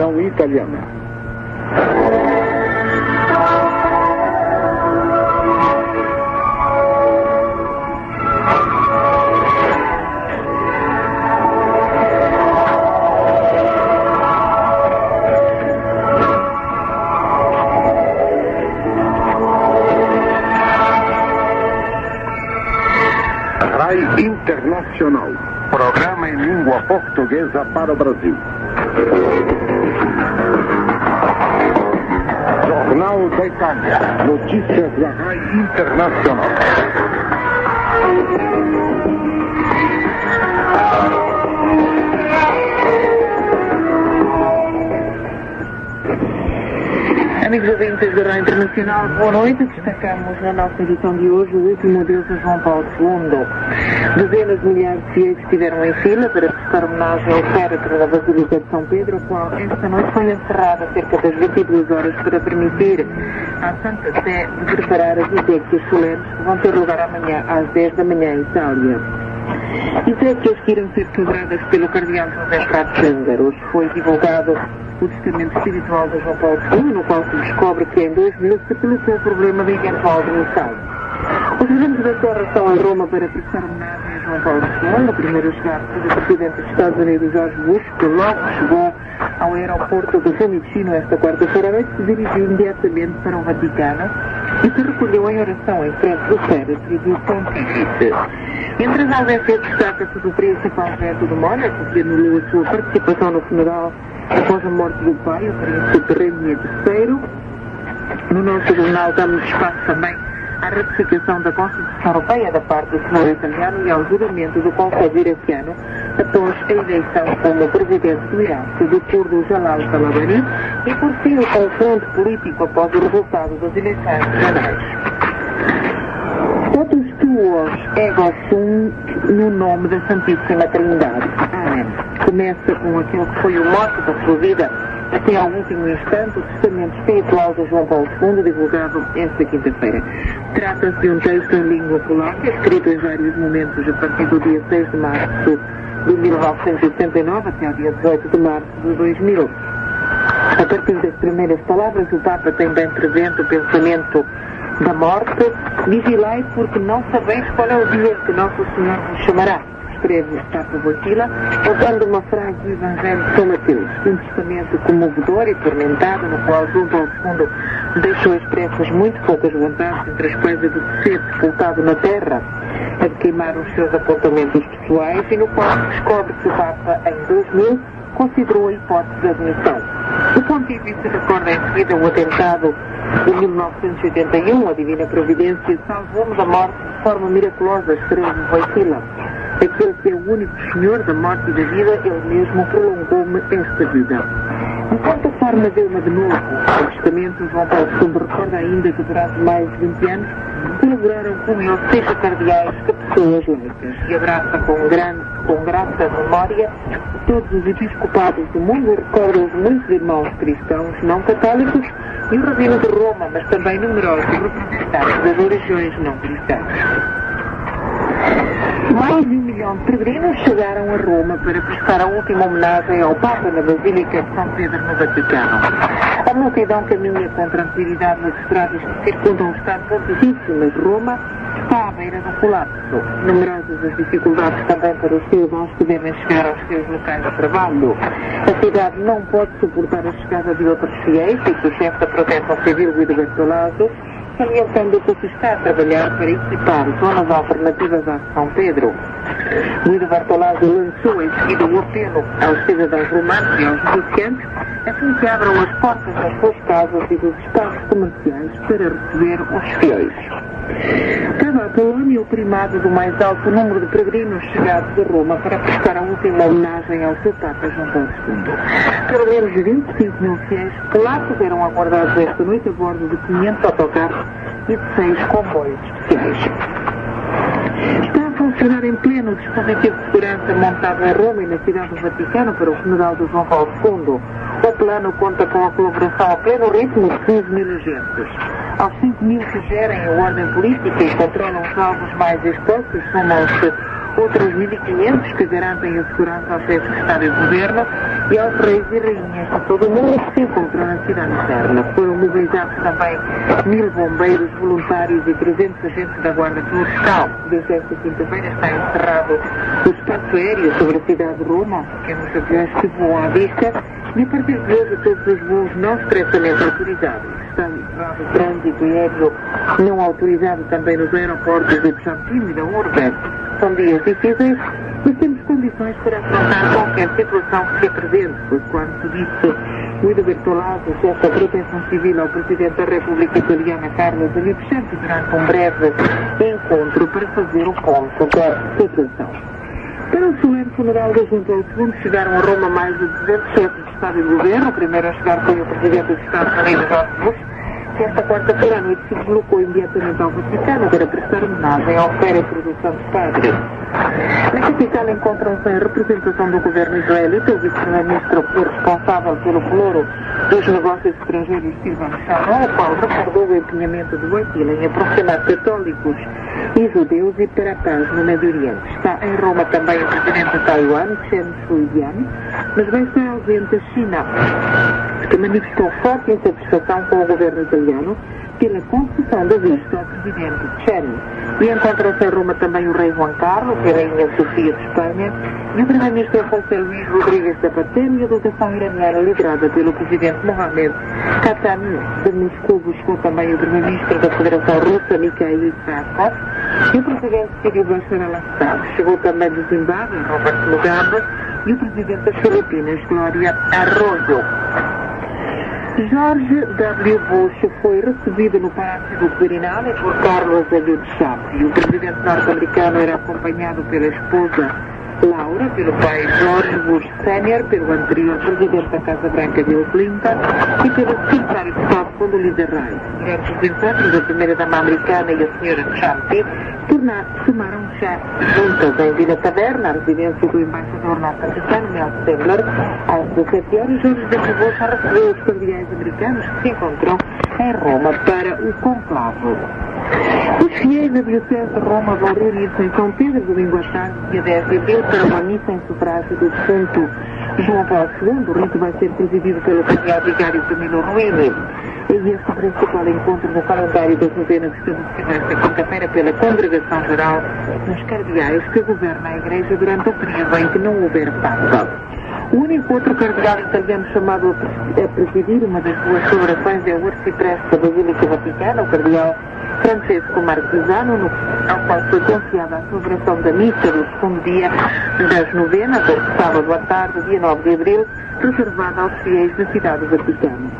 televisão italiana. Internacional. Programa em língua portuguesa para o Brasil. Jornal da Itália. Notícias da RAI Internacional. Amigos ouvintes da Rádio Internacional, boa noite. Destacamos na nossa edição de hoje o último adeus a João Paulo II. Dezenas de milhares de fiéis estiveram em fila para prestar homenagem ao féretro da Basílica de São Pedro, a qual esta noite foi encerrada cerca das 22 horas para permitir à Santa Sé de preparar as exéquias solenes que vão ter lugar amanhã às 10 da manhã em Itália. Exéquias que irão ser celebradas pelo cardeal José Prato Júnior. Hoje foi divulgado o testamento espiritual de João Paulo II, no qual se descobre que em 2000 se colocou o problema da eventual demissão. Os reis da Terra estão em Roma para prestar homenagem a João Paulo II. O primeiro a chegar foi o presidente dos Estados Unidos, George Bush, que logo chegou ao aeroporto de Fiumicino esta quarta-feira à noite, se dirigiu imediatamente para o Vaticano e se recolheu em oração em frente do féretro do Pontífice. Entre as ausências destaca-se do principal gesto do Mónaco, que anulou a sua participação no funeral após a morte do pai, o príncipe Renier III. No nosso jornal damos espaço também à ratificação da Constituição Europeia da parte do senhor italiano e ao juramento do Conselho iraquiano após a eleição como presidente do Iraque do curdo Jalal Talabani e por fim o confronto político após o resultado das eleições regionais. Totus tuos ego sum no nome da Santíssima Trindade. Amém. Começa com aquele que foi o mote da sua vida até ao último instante, o testamento espiritual de João Paulo II, divulgado esta quinta-feira. Trata-se de um texto em língua polaca, escrito em vários momentos a partir do dia 6 de março de 1979 até ao dia 18 de março de 2000. A partir das primeiras palavras, o Papa tem bem presente o pensamento da morte. Vigilai, porque não sabeis qual é o dia que Nosso Senhor vos chamará. Escreve o Papa Wojtyla, usando uma frase do Evangelho de São Mateus. Um testamento comovedor e tormentado, no qual João Paulo II deixou expressas muito poucas vontades, entre as quais a de ser sepultado na terra, a de queimar os seus apontamentos pessoais, e no qual se descobre que o Papa, em 2000, considerou a hipótese da demissão. O Pontífice recorda em seguida o atentado de 1981, a Divina Providência salvou-me da morte de forma miraculosa, escreve Wojtyla. Aquele que é o único Senhor da morte e da vida, Ele mesmo prolongou-me esta vida. Enquanto a forma deu-me de novo o testamento, João Paulo II recorda ainda que durante mais de 20 anos colaboraram com ele seja cardeais que pessoas laicas, e abraça com grata memória todos os episcopados do mundo e recorda os muitos irmãos cristãos não católicos e o rabino de Roma, mas também numerosos representantes das religiões não cristãs. Mais de 1 milhão de peregrinos chegaram a Roma para prestar a última homenagem ao Papa na Basílica de São Pedro no Vaticano. A multidão caminha com tranquilidade nas estradas que circundam o Estado Pontifício, mas Roma está à beira do colapso. Numerosas as dificuldades também para os cidadãos que devem chegar aos seus locais de trabalho. A cidade não pode suportar a chegada de outros fiéis, e o chefe da Proteção Civil, Guido Bertolaso, salientando que se está a trabalhar para equipar zonas alternativas a São Pedro. Guido Bertolaso lançou em seguida o apelo aos cidadãos romanos e aos negociantes a fim que abram as portas das suas casas e dos espaços comerciais para receber os fiéis. Cabe à Polónia o primado do mais alto número de peregrinos chegados a Roma para prestar a última homenagem ao seu Papa João Paulo II. Pelo menos 25 mil fiéis polacos eram aguardados esta noite a bordo de 500 autocarros e de 6 comboios especiais. Está a funcionar em pleno o dispositivo de segurança montado em Roma e na cidade do Vaticano para o funeral de João Paulo II. O plano conta com a colaboração a pleno ritmo de 15 mil agentes. Aos 5 mil que gerem a ordem política e controlam os alvos mais expostos, somam-se outros 1.500 que garantem a segurança ao chefe de Estado e Governo e aos reis e rainhas de todo o mundo que se encontram na cidade interna. Foram mobilizados também 1.000 bombeiros voluntários e 300 agentes da Guarda Florestal. Desde esta quinta-feira está encerrado o espaço aéreo sobre a cidade de Roma, pequenos aviões que voam à vista, e a partir de hoje todos os voos não expressamente autorizados. Está encerrado o trânsito aéreo não autorizado também nos aeroportos de Pchantino e da Urbe. São dias difíceis, mas temos condições para afrontar qualquer situação que se apresente, pois quando disse Guido Bertolaso, chefe da Proteção Civil, ao Presidente da República Italiana, Carlo Giuseppe, durante um breve encontro para fazer o ponto da situação. Para o solene funeral da Junta ao Segundo, chegaram a Roma mais de 200 chefes de Estado e Governo. O primeiro a chegar foi o Presidente dos Estados Unidos, George Bush, que esta quarta-feira à noite se deslocou imediatamente ao Vaticano para prestar homenagem ao féretro do Santo Padre. Na capital encontram-se em representação do governo israelita o vice-primeiro-ministro responsável pelo pluro dos negócios estrangeiros, Silvan Shalom, o qual recordou o empenhamento do Brasil em aproximar católicos e judeus e para a paz no Médio Oriente. Está em Roma também o presidente de Taiwan, Chen Shui-bian, mas vai estar ausente a China, que manifestou forte insatisfação com o governo italiano pela concessão do visto ao presidente Chen. E encontram-se em Roma também o rei Juan Carlos e a rainha Sofia de Espanha e o primeiro-ministro José Luís Rodrigues Zapatero e a delegação iraniana liderada pelo presidente Mohamed Khatami. De Moscou buscou também o primeiro-ministro da Federação Russa, Mikhail Saakov, e o presidente sírio Bashar al-Assad. Chegou também do Zimbábue, Robert Mugabe, e o presidente das Filipinas, Gloria Arroyo. George W. Bush foi recebido no Palácio do Quirinal por Carlos Azevedo Chapo. O presidente norte-americano era acompanhado pela esposa Laura, pelo pai George Bush Sr., pelo anterior presidente da Casa Branca Bill Clinton e pelo secretário de Estado Condoleezza Rice. Durante os encontros, a primeira-dama americana e a senhora Trump tomaram chá juntas em Vila Taverna, a residência do embaixador norte-americano Mel Stegler. Às 17 horas, George W. Bush recebeu os cardeais americanos que se encontram em Roma para o conclave. Os fiéis da Diocese de Roma vão reunir-se em São Pedro domingo à tarde, dia 10 de abril, para uma missa em sufrágio do defunto João Paulo II. O rito vai ser presidido pelo cardeal vigário Camilo Ruiz. E este principal encontro no calendário das novenas estabelecido esta quinta-feira pela Congregação Geral dos Cardeais que governa a Igreja durante o período em que não houver Papa. O único outro cardeal italiano chamado a presidir uma das duas celebrações é o arcipreste da Basílica Vaticana, o cardeal Francesco Marquisano, ao qual foi confiada a celebração da missa do segundo dia das novenas, sábado à tarde, dia 9 de abril, reservada aos fiéis da cidade do Vaticano.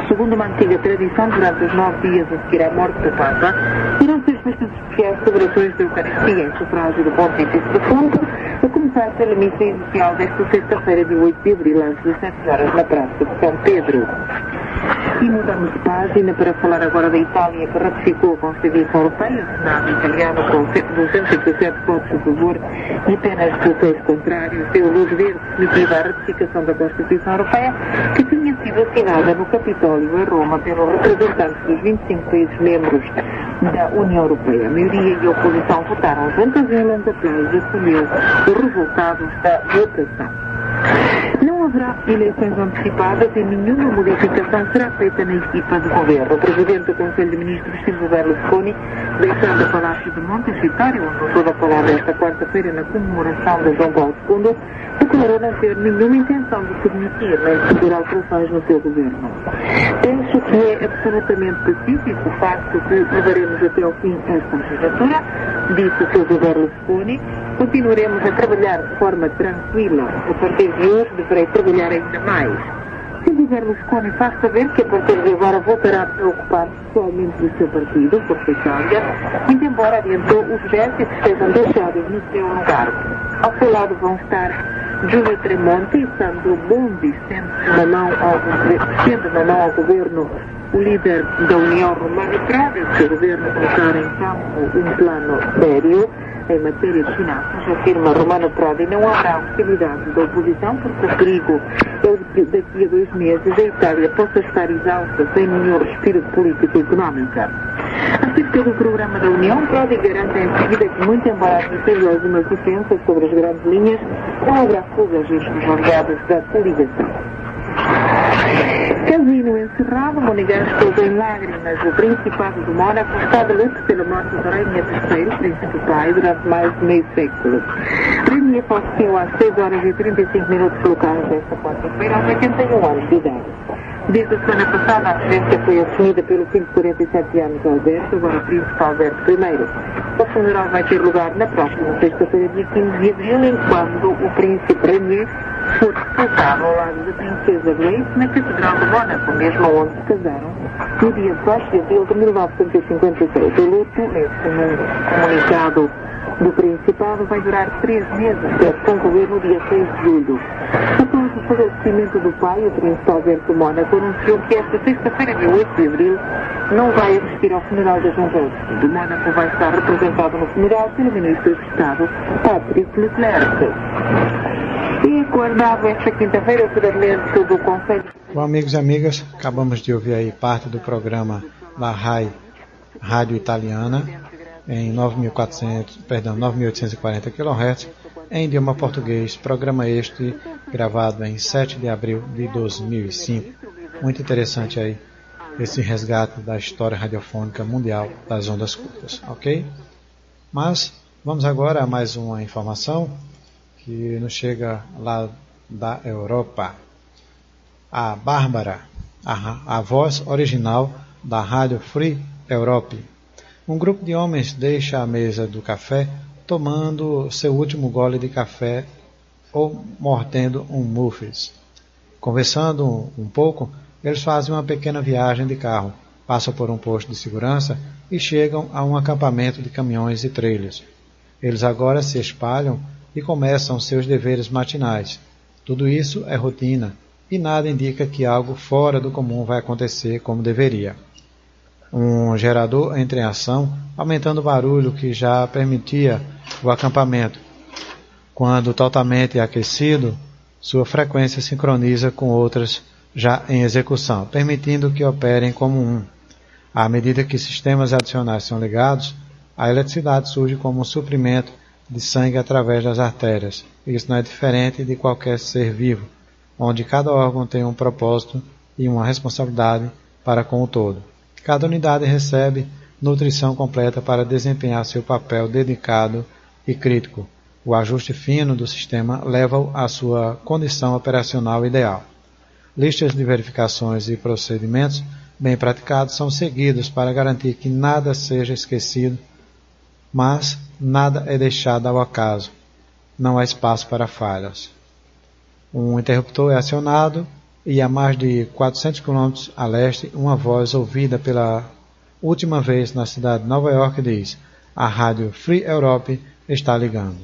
Segundo uma antiga tradição, durante os 9 dias a seguir à morte do Papa, irão ser festas especiais celebrações da Eucaristia em sufrágio do Pontífice defunto, a começar pela missa inicial desta sexta-feira, de 8 de abril, às 17 horas, na Praça de São Pedro. E mudamos de página para falar agora da Itália, que ratificou a Constituição Europeia. O Senado italiano, com 217 votos a favor e apenas 16 contrários, deu luz verde definitiva à ratificação da Constituição Europeia, que tinha sido assinada no Capitólio, em Roma, pelos representantes dos 25 países membros da União Europeia. A maioria e a oposição votaram juntas e em longo prazo assumiu os resultados da votação. Não haverá eleições antecipadas e nenhuma modificação será feita na equipa de governo. O Presidente do Conselho de Ministros, Silvio Berlusconi, deixando o Palácio de Montecitorio, onde usou a palavra esta quarta-feira na comemoração de João Paulo II, declarou não ter nenhuma intenção de se demitir nem de fazer alterações no seu governo. Penso que é absolutamente pacífico o facto de levaremos até ao fim esta legislatura, disse Silvio Berlusconi. Continuaremos a trabalhar de forma tranquila. A partir de hoje deverei trabalhar ainda mais. Silvio Berlusconi faz saber que a partir de agora voltará a preocupar-se pessoalmente do seu partido, Força Itália, muito embora adiantou os gestos que estejam deixados no seu lugar. Ao seu lado vão estar Giulio Tremonti e Sandro Bondi, sendo na mão ao governo o líder da União Romana Prodi, que o governo colocar em campo um plano sério em matéria de finanças. Afirma Romano Prodi, não haverá hostilidade da oposição, porque o perigo é que daqui a 2 meses a Itália possa estar exausta sem nenhum respiro de política económica. Acerca do programa da União, Prodi garante em seguida que, muito embora admitindo algumas diferenças sobre as grandes linhas, não haverá fugas nos aliados da coligação. Casino encerrado, Monegão explodiu em lágrimas. O Principado do Mónaco está de luto pela morte do Rainha III, príncipe do pai, durante mais de meio século. Rainha faleceu às 6h35 locais desta quarta-feira, aos 81 anos de idade. Desde a semana passada, a regência foi assumida pelo filho de 47 anos, Alberto, agora Príncipe Alberto I. O funeral vai ter lugar na próxima sexta-feira, dia 15 de abril, enquanto o Príncipe Rainier for sepultado ao lado da Princesa Grace na Catedral de Mónaco, mesmo onde se casaram, no dia 18 de abril de 1956. O luto, nesse comunicado do Principado, vai durar 3 meses, deve concluir no dia 6 de julho. Após o falecimento do pai, o Príncipe Alberto Mónaco anunciou que esta sexta-feira, dia 8 de abril, não vai assistir ao funeral da Junta de Mónaco. Vai estar representado no funeral pelo Ministro de Estado, Patrick Leclerc. E aguardado esta quinta-feira o juramento do Conselho. Bom, amigos e amigas, acabamos de ouvir aí parte do programa da RAI, Rádio Italiana, em 9.840 kHz, em idioma português, programa este gravado em 7 de abril de 2005. Muito interessante aí esse resgate da história radiofônica mundial das ondas curtas, ok? Mas vamos agora a mais uma informação que nos chega lá da Europa. A Bárbara, a voz original da Rádio Free Europe. Um grupo de homens deixa a mesa do café tomando seu último gole de café ou mordendo um muffins. Conversando um pouco, eles fazem uma pequena viagem de carro, passam por um posto de segurança e chegam a um acampamento de caminhões e trailers. Eles agora se espalham e começam seus deveres matinais. Tudo isso é rotina e nada indica que algo fora do comum vai acontecer como deveria. Um gerador entra em ação, aumentando o barulho que já permitia o acampamento. Quando totalmente aquecido, sua frequência sincroniza com outras já em execução, permitindo que operem como um. À medida que sistemas adicionais são ligados, a eletricidade surge como um suprimento de sangue através das artérias. Isso não é diferente de qualquer ser vivo, onde cada órgão tem um propósito e uma responsabilidade para com o todo. Cada unidade recebe nutrição completa para desempenhar seu papel dedicado e crítico. O ajuste fino do sistema leva-o à sua condição operacional ideal. Listas de verificações e procedimentos bem praticados são seguidos para garantir que nada seja esquecido, mas nada é deixado ao acaso. Não há espaço para falhas. Um interruptor é acionado e a mais de 400 km a leste, uma voz ouvida pela última vez na cidade de Nova York diz: a Rádio Free Europe está ligando.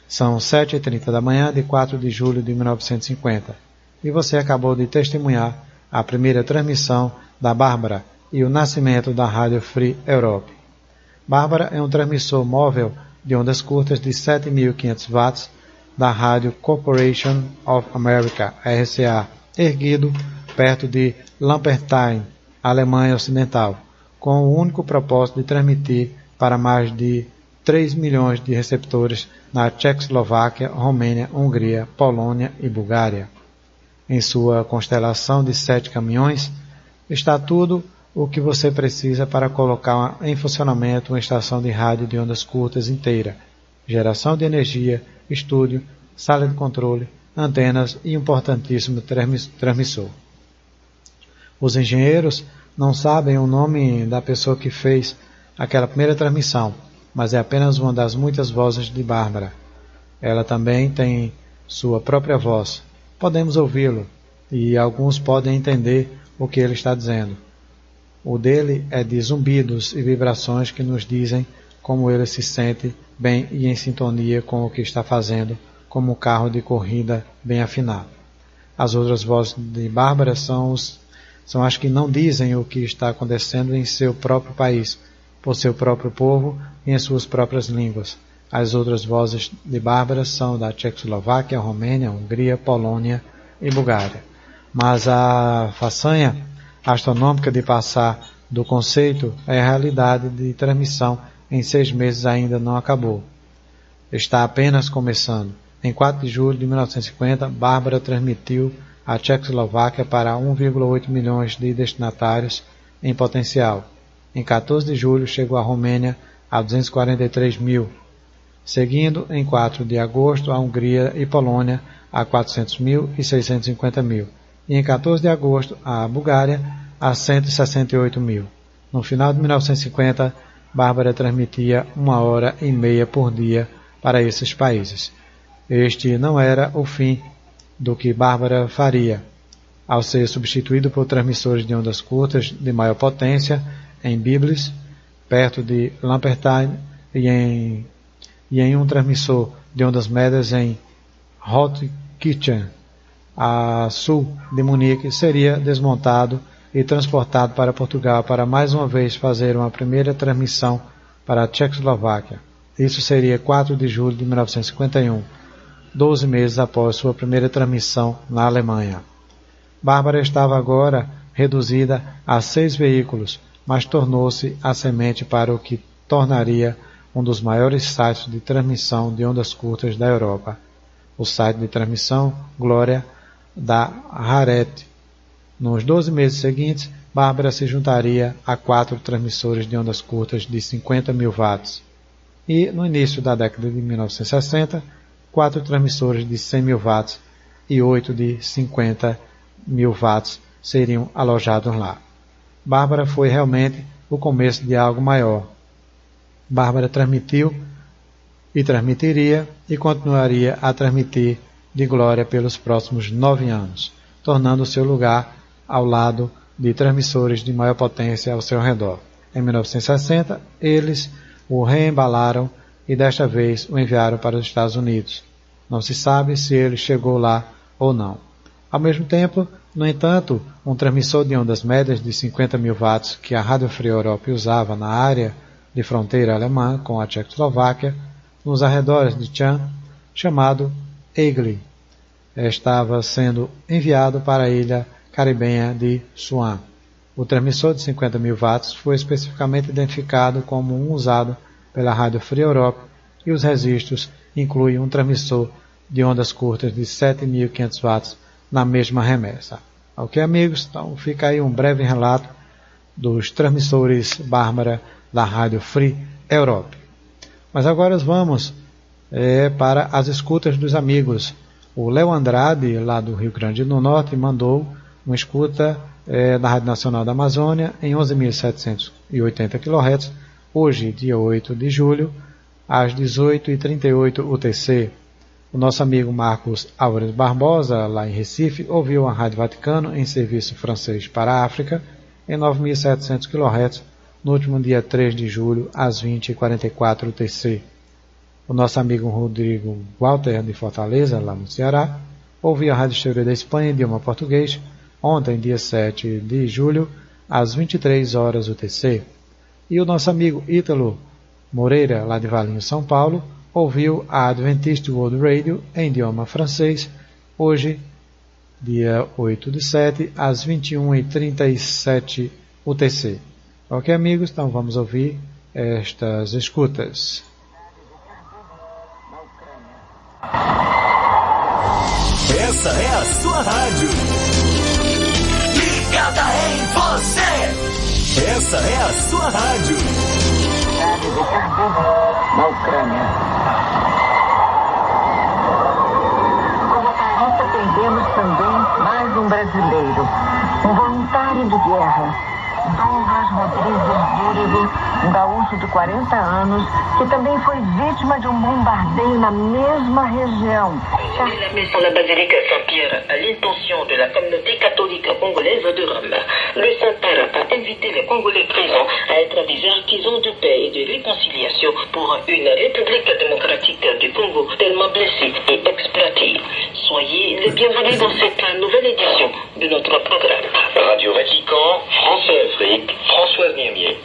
São 7h30 da manhã de 4 de julho de 1950 e você acabou de testemunhar a primeira transmissão da Bárbara e o nascimento da Rádio Free Europe. Bárbara é um transmissor móvel de ondas curtas de 7.500 watts da Rádio Corporation of America, RCA, erguido perto de Lampertheim, Alemanha Ocidental, com o único propósito de transmitir para mais de 3 milhões de receptores na Tchecoslováquia, Romênia, Hungria, Polônia e Bulgária. Em sua constelação de 7 caminhões está tudo o que você precisa para colocar em funcionamento uma estação de rádio de ondas curtas inteira: geração de energia, estúdio, sala de controle, antenas e um importantíssimo transmissor. Os engenheiros não sabem o nome da pessoa que fez aquela primeira transmissão, mas é apenas uma das muitas vozes de Bárbara. Ela também tem sua própria voz. Podemos ouvi-lo, e alguns podem entender o que ele está dizendo. O dele é de zumbidos e vibrações que nos dizem como ele se sente bem e em sintonia com o que está fazendo, como um carro de corrida bem afinado. As outras vozes de Bárbara são as que não dizem o que está acontecendo em seu próprio país, por seu próprio povo e em suas próprias línguas. As outras vozes de Bárbara são da Tchecoslováquia, Romênia, Hungria, Polônia e Bulgária. Mas a façanha astronômica de passar do conceito, a realidade de transmissão em 6 meses ainda não acabou. Está apenas começando. Em 4 de julho de 1950, Bárbara transmitiu a Tchecoslováquia para 1,8 milhões de destinatários em potencial. Em 14 de julho, chegou a Romênia a 243 mil. Seguindo, em 4 de agosto, a Hungria e Polônia a 400 mil e 650 mil. E em 14 de agosto, a Bulgária a 168 mil. No final de 1950, Bárbara transmitia 1h30 por dia para esses países. Este não era o fim do que Bárbara faria. Ao ser substituído por transmissores de ondas curtas de maior potência em Biblis, perto de Lampertheim, e em um transmissor de ondas médias em Rotkirchen, a sul de Munique, seria desmontado e transportado para Portugal para mais uma vez fazer uma primeira transmissão para a Tchecoslováquia. Isso seria 4 de julho de 1951, 12 meses após sua primeira transmissão na Alemanha. Bárbara estava agora reduzida a 6 veículos, mas tornou-se a semente para o que tornaria um dos maiores sites de transmissão de ondas curtas da Europa, o site de transmissão Glória da Raret. Nos 12 meses seguintes, Bárbara se juntaria a 4 transmissores de ondas curtas de 50 mil watts. E, no início da década de 1960, 4 transmissores de 100 mil watts e 8 de 50 mil watts seriam alojados lá. Bárbara foi realmente o começo de algo maior. Bárbara transmitiu e transmitiria e continuaria a transmitir de glória pelos próximos 9 anos, tornando seu lugar ao lado de transmissores de maior potência ao seu redor. Em 1960, eles o reembalaram e desta vez o enviaram para os Estados Unidos. Não se sabe se ele chegou lá ou não. Ao mesmo tempo, no entanto, um transmissor de ondas médias de 50 mil watts que a Rádio Free Europe usava na área de fronteira alemã com a Tchecoslováquia, nos arredores de Cham, chamado Egli, estava sendo enviado para a ilha caribenha de Swan. O transmissor de 50 mil watts foi especificamente identificado como um usado pela Rádio Free Europe e os registros incluem um transmissor de ondas curtas de 7.500 watts na mesma remessa. Ok, amigos? Então fica aí um breve relato dos transmissores Bárbara da Rádio Free Europe. Mas agora vamos para as escutas dos amigos. O Léo Andrade, lá do Rio Grande do Norte, mandou uma escuta da Rádio Nacional da Amazônia em 11.780 kHz, hoje, dia 8 de julho, às 18h38 UTC. O nosso amigo Marcos Álvares Barbosa, lá em Recife, ouviu a Rádio Vaticano em serviço francês para a África, em 9.700 kHz, no último dia 3 de julho, às 20h44 UTC. O nosso amigo Rodrigo Walter, de Fortaleza, lá no Ceará, ouviu a Rádio História da Espanha em idioma português, ontem, dia 7 de julho, às 23 horas UTC. E o nosso amigo Ítalo Moreira, lá de Valinhos, São Paulo, ouviu a Adventist World Radio em idioma francês, hoje, dia 8 de 7, às 21h37 UTC. Ok, amigos? Então vamos ouvir estas escutas. Essa é a sua rádio. Ligada em você. Essa é a sua rádio. Rádio de Kharkiv, na Ucrânia. Como tarefa perdemos também mais um brasileiro, um voluntário de guerra, Douglas Rodrigues Dúrigo, um gaúcho de 40 anos, que também foi vítima de um bombardeio na mesma região. La messe dans la basilique Saint-Pierre à l'intention de la communauté catholique congolaise de Rome. Le Saint-Père a invité les Congolais présents à être des artisans de paix et de réconciliation pour une République démocratique du Congo tellement blessée et exploitée. Soyez les bienvenus dans cette nouvelle édition de notre programme. Radio Vatican, France-Afrique, Françoise Niemier.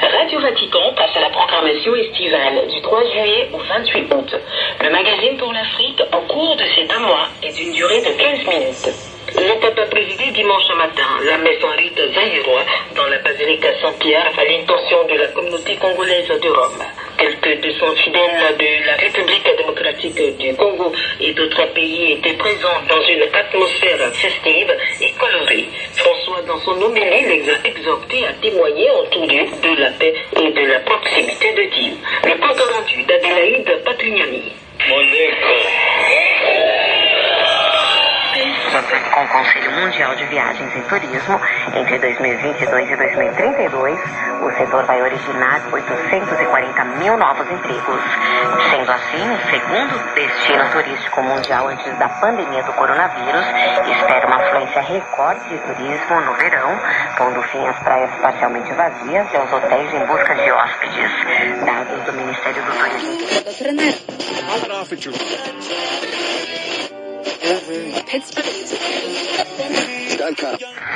Radio Vatican passe à la programmation estivale du 3 juillet au 28 août. Le magazine pour l'Afrique, en cours de ces 1 mois, est d'une durée de 15 minutes. Le pape a présidé dimanche matin la messe en rite zaïrois dans la basilique Saint-Pierre à l'intention de la communauté congolaise de Rome. Quelques 200 fidèles de la République démocratique du Congo et d'autres pays étaient présents dans une atmosphère festive et colorée. François, dans son homélie, les a exhortés à témoigner autour d'eux de la paix et de la proximité de Dieu. Le compte rendu d'Adélaïde Patrignani. Com o Conselho Mundial de Viagens e Turismo, entre 2022 e 2032, o setor vai originar 840 mil novos empregos. Sendo assim, o segundo destino turístico mundial antes da pandemia do coronavírus, espera uma afluência recorde de turismo no verão, pondo fim às praias parcialmente vazias e aos hotéis em busca de hóspedes. Dados do Ministério do Turismo.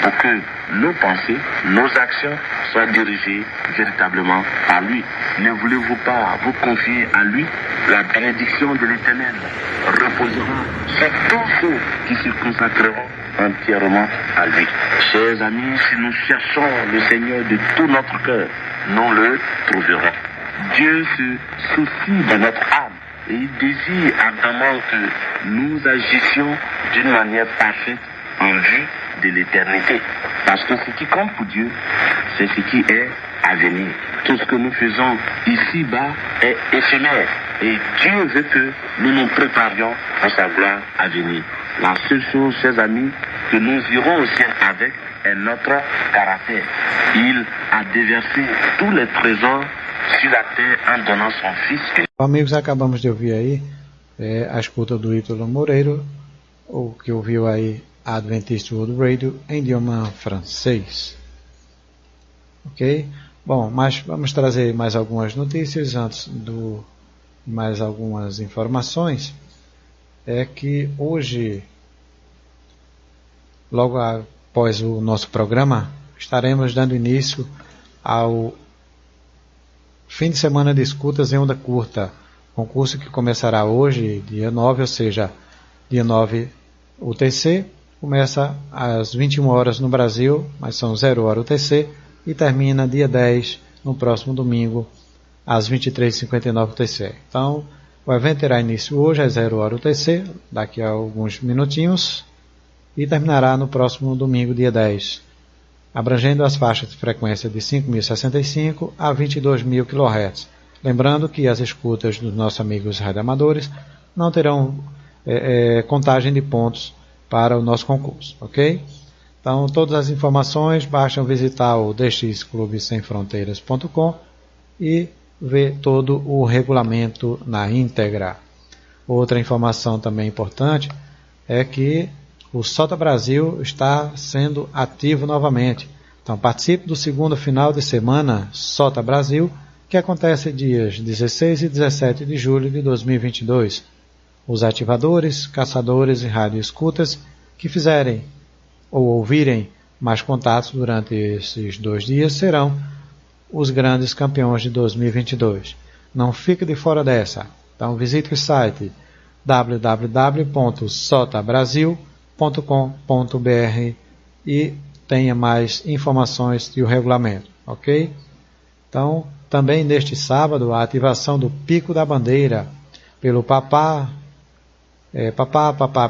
Pour que nos pensées, nos actions soient dirigées véritablement par lui. Ne voulez-vous pas vous confier à lui? La bénédiction de l'Éternel reposera sur tous ceux qui se consacreront entièrement à lui. Chers amis, si nous cherchons le Seigneur de tout notre cœur, nous le trouverons. Dieu se soucie de notre âme. Et il désire ardemment que nous agissions d'une manière parfaite en vue de l'éternité. Parce que ce qui compte pour Dieu, c'est ce qui est à venir. Tout ce que nous faisons ici-bas est éphémère. Et Dieu veut que nous nous préparions à sa gloire à venir. La seule chose, chers amis, que nous irons au ciel avec est notre caractère. Il a déversé tous les trésors sur la terre en donnant son fils. Amigos, acabamos de ouvir aí a escuta do Ítalo Moreira, o que ouviu aí a Adventist World Radio em idioma francês. Ok? Bom, mas vamos trazer mais algumas notícias antes do mais algumas informações. É que hoje, logo após o nosso programa, estaremos dando início ao fim de semana de escutas em onda curta, concurso que começará hoje, dia 9, ou seja, dia 9 UTC, começa às 21 horas no Brasil, mas são 0 hora UTC, e termina dia 10, no próximo domingo, às 23h59 UTC. Então, o evento terá início hoje às 0 hora UTC, daqui a alguns minutinhos, e terminará no próximo domingo, dia 10, abrangendo as faixas de frequência de 5.065 a 22.000 kHz. Lembrando que as escutas dos nossos amigos radioamadores não terão contagem de pontos para o nosso concurso, ok? Então, todas as informações, basta visitar o dxclubesemfronteiras.com e ver todo o regulamento na íntegra. Outra informação também importante é que o Sota Brasil está sendo ativo novamente. Então participe do segundo final de semana Sota Brasil, que acontece dias 16 e 17 de julho de 2022. Os ativadores, caçadores e radioescutas que fizerem ou ouvirem mais contatos durante esses 2 dias serão os grandes campeões de 2022. Não fique de fora dessa. Então visite o site www.sotabrasil.com.br e tenha mais informações e o regulamento, ok? Então, também neste sábado, a ativação do Pico da Bandeira pelo Papá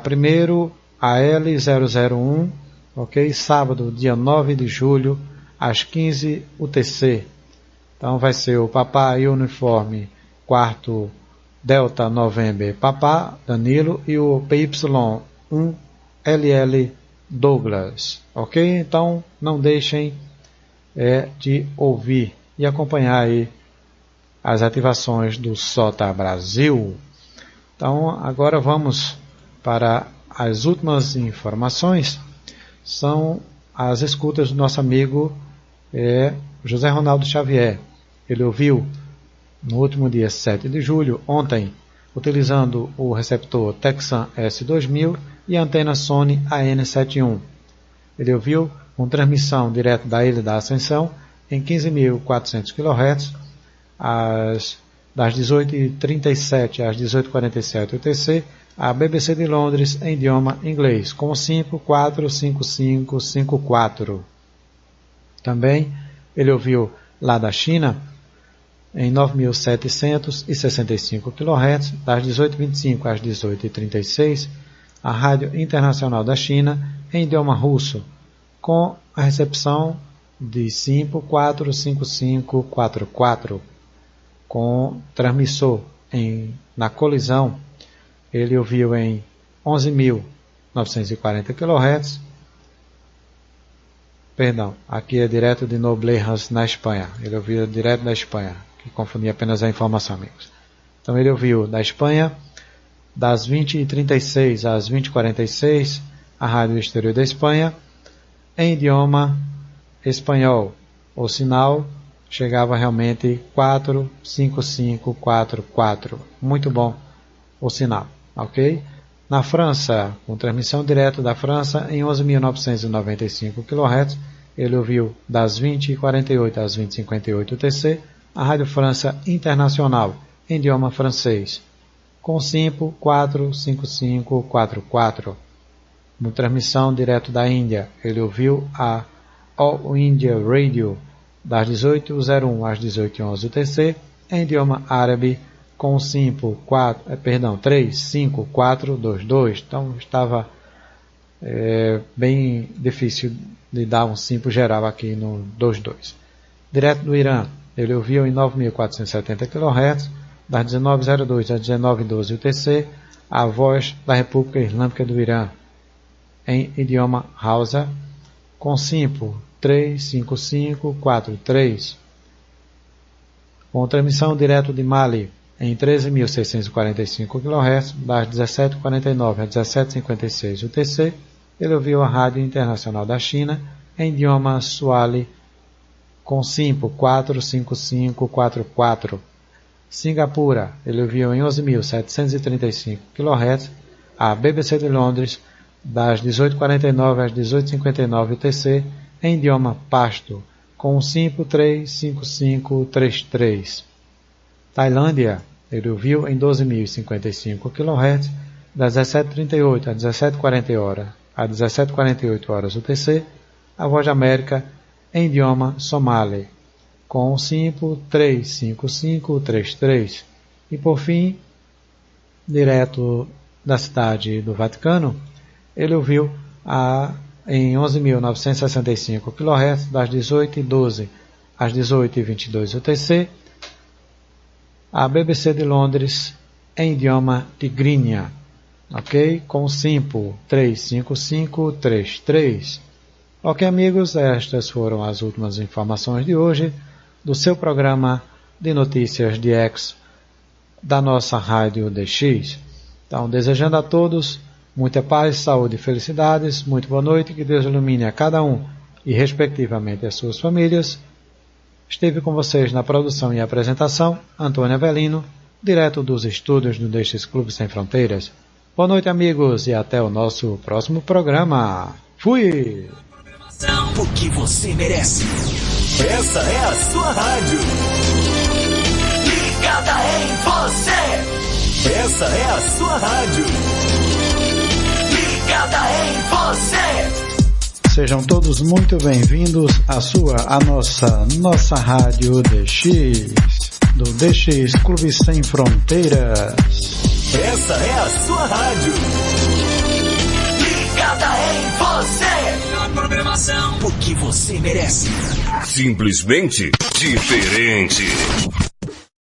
primeiro AL001, ok? Sábado, dia 9 de julho, às 15 UTC. Então vai ser o Papá Uniforme 4 Delta November Papá Danilo e o PY1 LL Douglas, ok? Então não deixem de ouvir e acompanhar aí as ativações do Sota Brasil. Então agora vamos para as últimas informações. São as escutas do nosso amigo José Ronaldo Xavier. Ele ouviu no último dia 7 de julho, ontem, utilizando o receptor Texan S2000 e a antena Sony AN71. Ele ouviu com transmissão direto da Ilha da Ascensão em 15.400 kHz, das 18h37 às 18h47 UTC, a BBC de Londres em idioma inglês, com 5455554. Também ele ouviu lá da China em 9.765 kHz, das 18h25 às 18h36, a Rádio Internacional da China em idioma russo, com a recepção de 5455544, com transmissor na colisão. Ele ouviu em 11.940 kHz. Perdão, aqui é direto de Noblejas, na Espanha. Ele ouviu direto da Espanha, que confundi apenas a informação, amigos. Então ele ouviu da Espanha, das 20h36 às 20h46, a Rádio Exterior da Espanha, em idioma espanhol. O sinal chegava realmente 45544. Muito bom o sinal, ok? Na França, com transmissão direta da França em 11.995 kHz, ele ouviu das 20h48 às 20h58 UTC, a Rádio França Internacional, em idioma francês, com 5455544. Com transmissão direta da Índia, ele ouviu a All India Radio, das 18h01 às 18h11 UTC, em idioma árabe, com 35422. Então estava bem difícil de dar um simples geral aqui no 22. Direto do Irã, ele ouviu em 9.470 kHz, das 19h02 às 19h12 UTC, a Voz da República Islâmica do Irã, em idioma Hausa, com 35543. Com transmissão direto de Mali, em 13.645 kHz, das 17h49 às 17h56 UTC, ele ouviu a Rádio Internacional da China, em idioma Swahili, com 45544. Singapura, ele ouviu em 11.735 kHz, a BBC de Londres, das 18h49 às 18h59 UTC, em idioma Pashto, com 35533. Tailândia, ele ouviu em 12.055 kHz, das 17h38 às 17h48 horas UTC, a Voz da América em idioma Somali, com 35533. E por fim, direto da cidade do Vaticano, ele ouviu em 11.965 kHz, das 18h12 às 18h22 UTC, a BBC de Londres em idioma tigrinha, ok? Com 35533. Ok, amigos, estas foram as últimas informações de hoje do seu programa de notícias de ex da nossa Rádio DX. Então, desejando a todos muita paz, saúde e felicidades, muito boa noite, que Deus ilumine a cada um e respectivamente as suas famílias. Esteve com vocês na produção e apresentação, Antônio Avelino, direto dos estúdios do DX Clube Sem Fronteiras. Boa noite, amigos, e até o nosso próximo programa. Fui! O que você merece. Essa é a sua rádio. Ligada em você. Essa é a sua rádio. Ligada em você. Sejam todos muito bem-vindos à nossa Rádio DX, do DX Clube Sem Fronteiras. Essa é a sua rádio. Ligada em você. Melhor programação, o que você merece. Simplesmente diferente.